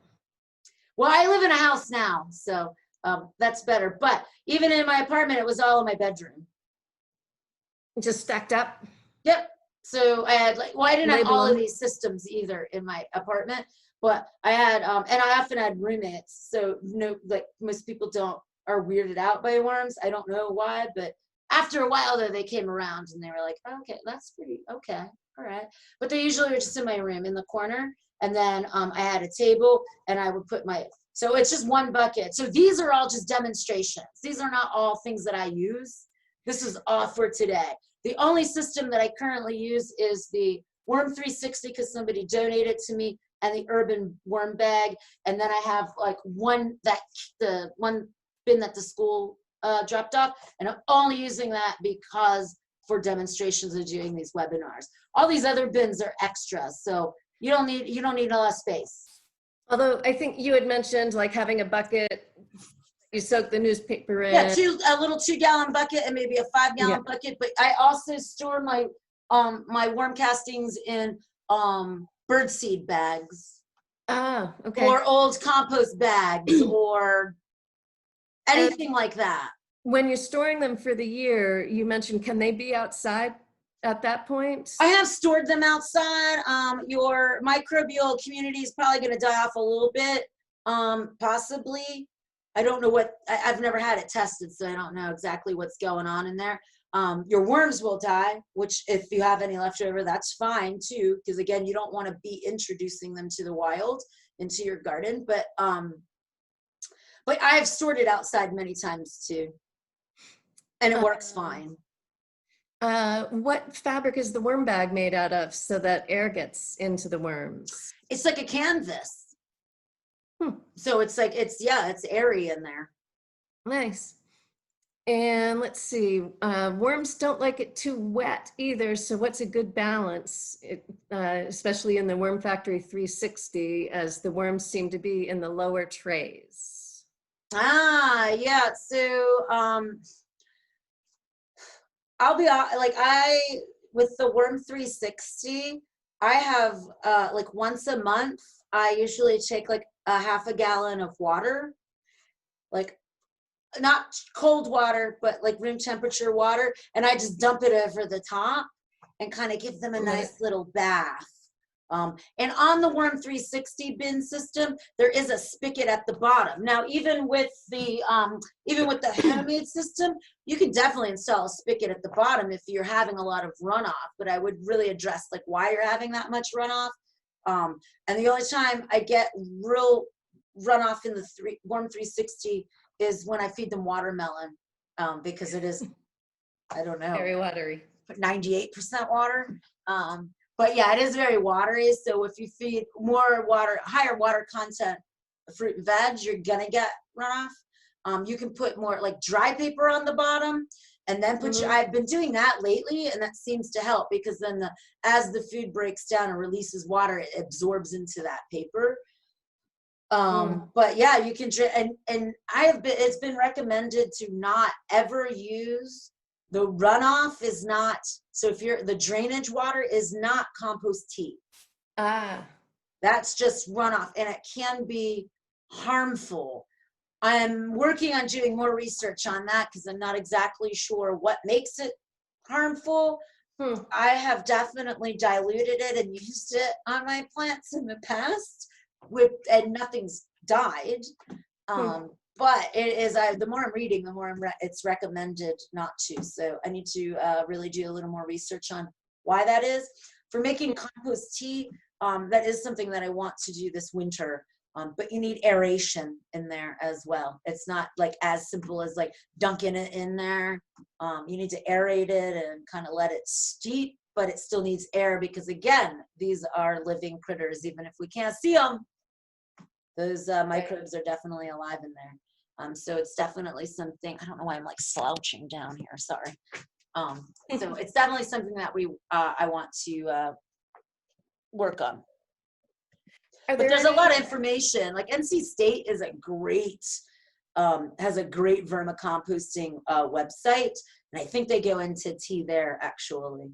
A: Well, I live in a house now, so that's better. But even in my apartment, it was all in my bedroom.
B: Just stacked up,
A: Yep. So I had like, well, I didn't have
B: label
A: all of
B: them.
A: these systems either in my apartment, but I had, and I often had roommates. So no, like most people are weirded out by worms. I don't know why, but after a while though, they came around and they were like, oh, okay, that's pretty okay, all right. But they usually were just in my room in the corner, and then I had a table, and I would put my. So it's just one bucket. So these are all just demonstrations. These are not all things that I use. This is all for today. The only system that I currently use is the Worm 360 because somebody donated to me, and the urban worm bag. And then I have like the one bin that the school dropped off, and I'm only using that because for demonstrations of doing these webinars. All these other bins are extras, so you don't need a lot of space.
B: Although I think you had mentioned like having a bucket, you soak the newspaper in.
A: Yeah, a little 2-gallon bucket and maybe a 5-gallon bucket. But I also store my my worm castings in birdseed bags.
B: Ah, okay.
A: Or old compost bags or anything like that.
B: When you're storing them for the year, you mentioned, can they be outside at that point?
A: I have stored them outside. Your microbial community is probably going to die off a little bit, possibly. I don't know I've never had it tested, so I don't know exactly what's going on in there. Your worms will die, which if you have any left over, that's fine too, because again, you don't want to be introducing them to the wild into your garden. But I've stored it outside many times too, and it works fine.
B: What fabric is the worm bag made out of so that air gets into the worms?
A: It's like a canvas. So it's like, it's airy in there.
B: Nice. And let's see, worms don't like it too wet either. So what's a good balance, especially in the Worm Factory 360, as the worms seem to be in the lower trays?
A: Yeah. So I'll be like, with the Worm 360, I have like once a month, I usually take like a half a gallon of water, like not cold water, but like room temperature water. And I just dump it over the top and kind of give them a nice little bath. And on the Worm 360 bin system, there is a spigot at the bottom. Now, even with the homemade system, you can definitely install a spigot at the bottom if you're having a lot of runoff. But I would really address like why you're having that much runoff. And the only time I get real runoff in the Worm 360 is when I feed them watermelon, because it is, I don't know,
B: very watery,
A: 98% water. But yeah, it is very watery. So if you feed more water, higher water content fruit and veg, you're gonna get runoff. You can put more like dry paper on the bottom, and then I've been doing that lately, and that seems to help because then as the food breaks down and releases water, it absorbs into that paper. But yeah, you can, and it's been recommended to not ever use the runoff is not, so if the drainage water is not compost tea. That's just runoff, and it can be harmful. I'm working on doing more research on that because I'm not exactly sure what makes it harmful. I have definitely diluted it and used it on my plants in the past, and nothing's died. But it is, the more I'm reading, the more it's recommended not to. So I need to really do a little more research on why that is. For making compost tea, that is something that I want to do this winter. But you need aeration in there as well. It's not like as simple as like dunking it in there. You need to aerate it and kind of let it steep, but it still needs air because again, these are living critters. Even if we can't see them, those microbes are definitely alive in there. So it's definitely something, I don't know why I'm like slouching down here, sorry. So it's definitely something that I want to work on. But there's a lot of information. Like NC State is has a great vermicomposting website, and I think they go into tea there actually.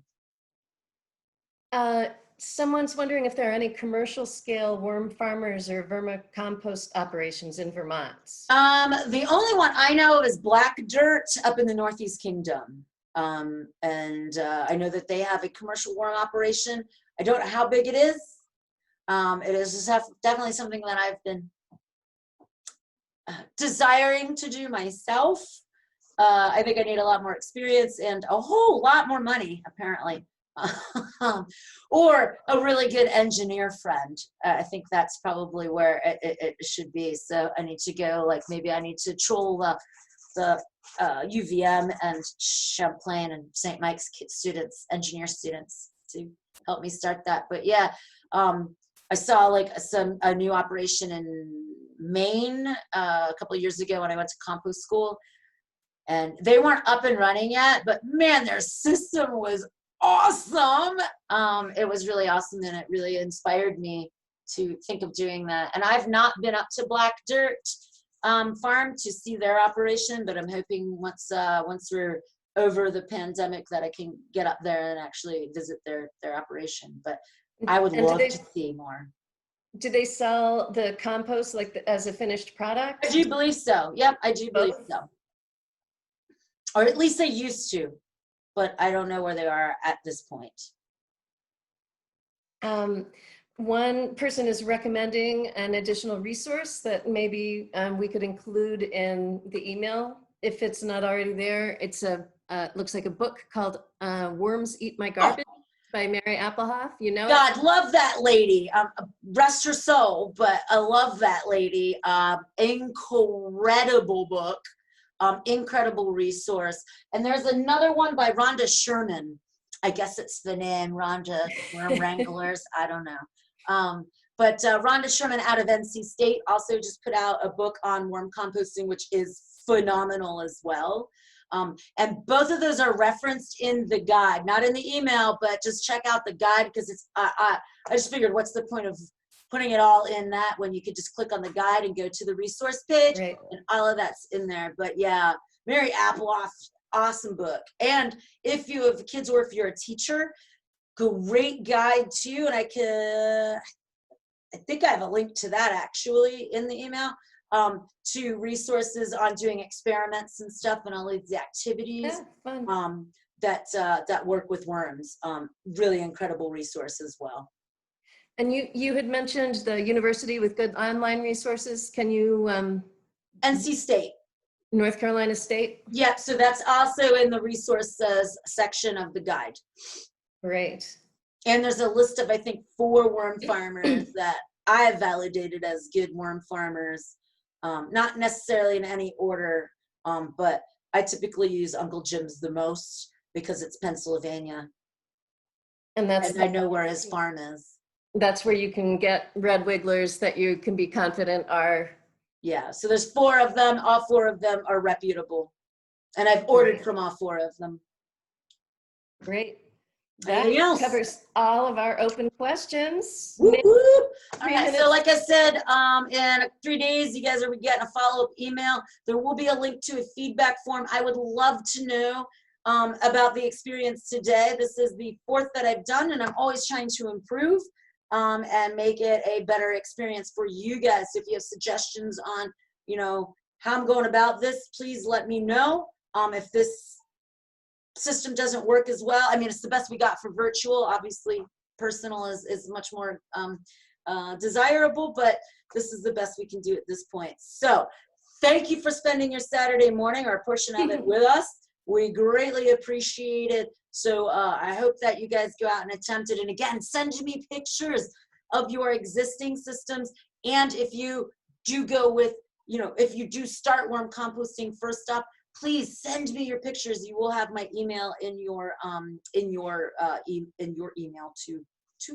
B: Someone's wondering if there are any commercial scale worm farmers or vermicompost operations in Vermont.
A: The only one I know of is Black Dirt up in the Northeast Kingdom. I know that they have a commercial worm operation. I don't know how big it is. It is just definitely something that I've been desiring to do myself. I think I need a lot more experience and a whole lot more money, apparently. Or a really good engineer friend. I think that's probably where it should be. So I need to go, like, maybe I need to troll the UVM and Champlain and St. Mike's students, engineer students, to help me start that. But yeah, I saw like a new operation in Maine a couple of years ago when I went to compost school, and they weren't up and running yet, but man, their system was awesome. It was really awesome, and it really inspired me to think of doing that. And I've not been up to Black Dirt Farm to see their operation, but I'm hoping once we're over the pandemic that I can get up there and actually visit their operation. But I would love to see more.
B: Do they sell the compost like as a finished product?
A: I do believe so. Yep, I do believe so. Or at least they used to, but I don't know where they are at this point.
B: One person is recommending an additional resource that maybe we could include in the email if it's not already there. It's looks like a book called Worms Eat My Garbage by Mary Applehoff. You know
A: God, love that lady. Rest her soul, but I love that lady. Incredible book, incredible resource. And there's another one by Rhonda Sherman. I guess it's the name, Rhonda Worm Wranglers. I don't know. But Rhonda Sherman out of NC State also just put out a book on worm composting, which is phenomenal as well. And both of those are referenced in the guide, not in the email, but just check out the guide, because it's, I just figured, what's the point of putting it all in that when you could just click on the guide and go to the resource page, right, and all of that's in there. But yeah, Mary Applehoff, awesome book. And if you have kids or if you're a teacher, great guide too. And I think I have a link to that actually in the email, to resources on doing experiments and stuff and all of the activities, that work with worms. Really incredible resource as well.
B: And you had mentioned the university with good online resources. Can you?
A: NC State.
B: North Carolina State?
A: Yeah, so that's also in the resources section of the guide.
B: Great.
A: And there's a list of, I think, 4 worm farmers that I've validated as good worm farmers. Not necessarily in any order, but I typically use Uncle Jim's the most because it's Pennsylvania. And I know where his farm is.
B: That's where you can get red wigglers that you can be confident are.
A: Yeah, so there's 4 of them. All 4 of them are reputable. And I've ordered from all 4 of them.
B: Great. That covers all of our open questions.
A: Woo -woo. All right, so like I said, in 3 days, you guys are getting a follow-up email. There will be a link to a feedback form. I would love to know about the experience today. This is the 4th that I've done, and I'm always trying to improve and make it a better experience for you guys. If you have suggestions on, you know, how I'm going about this, please let me know. If this system doesn't work as well, I mean, it's the best we got for virtual. Obviously, personal is much more desirable, but this is the best we can do at this point. So thank you for spending your Saturday morning or a portion of it with us. We greatly appreciate it. So I hope that you guys go out and attempt it. And again, send me pictures of your existing systems. And if you do go with, you know, if you do start worm composting first up, please send me your pictures. You will have my email in your email to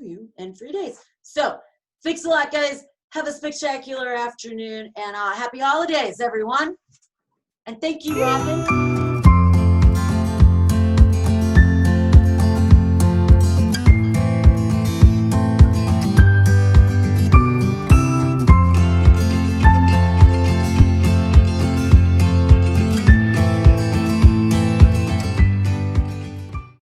A: you in 3 days. So thanks a lot, guys. Have a spectacular afternoon, and happy holidays, everyone. And thank you, Robin.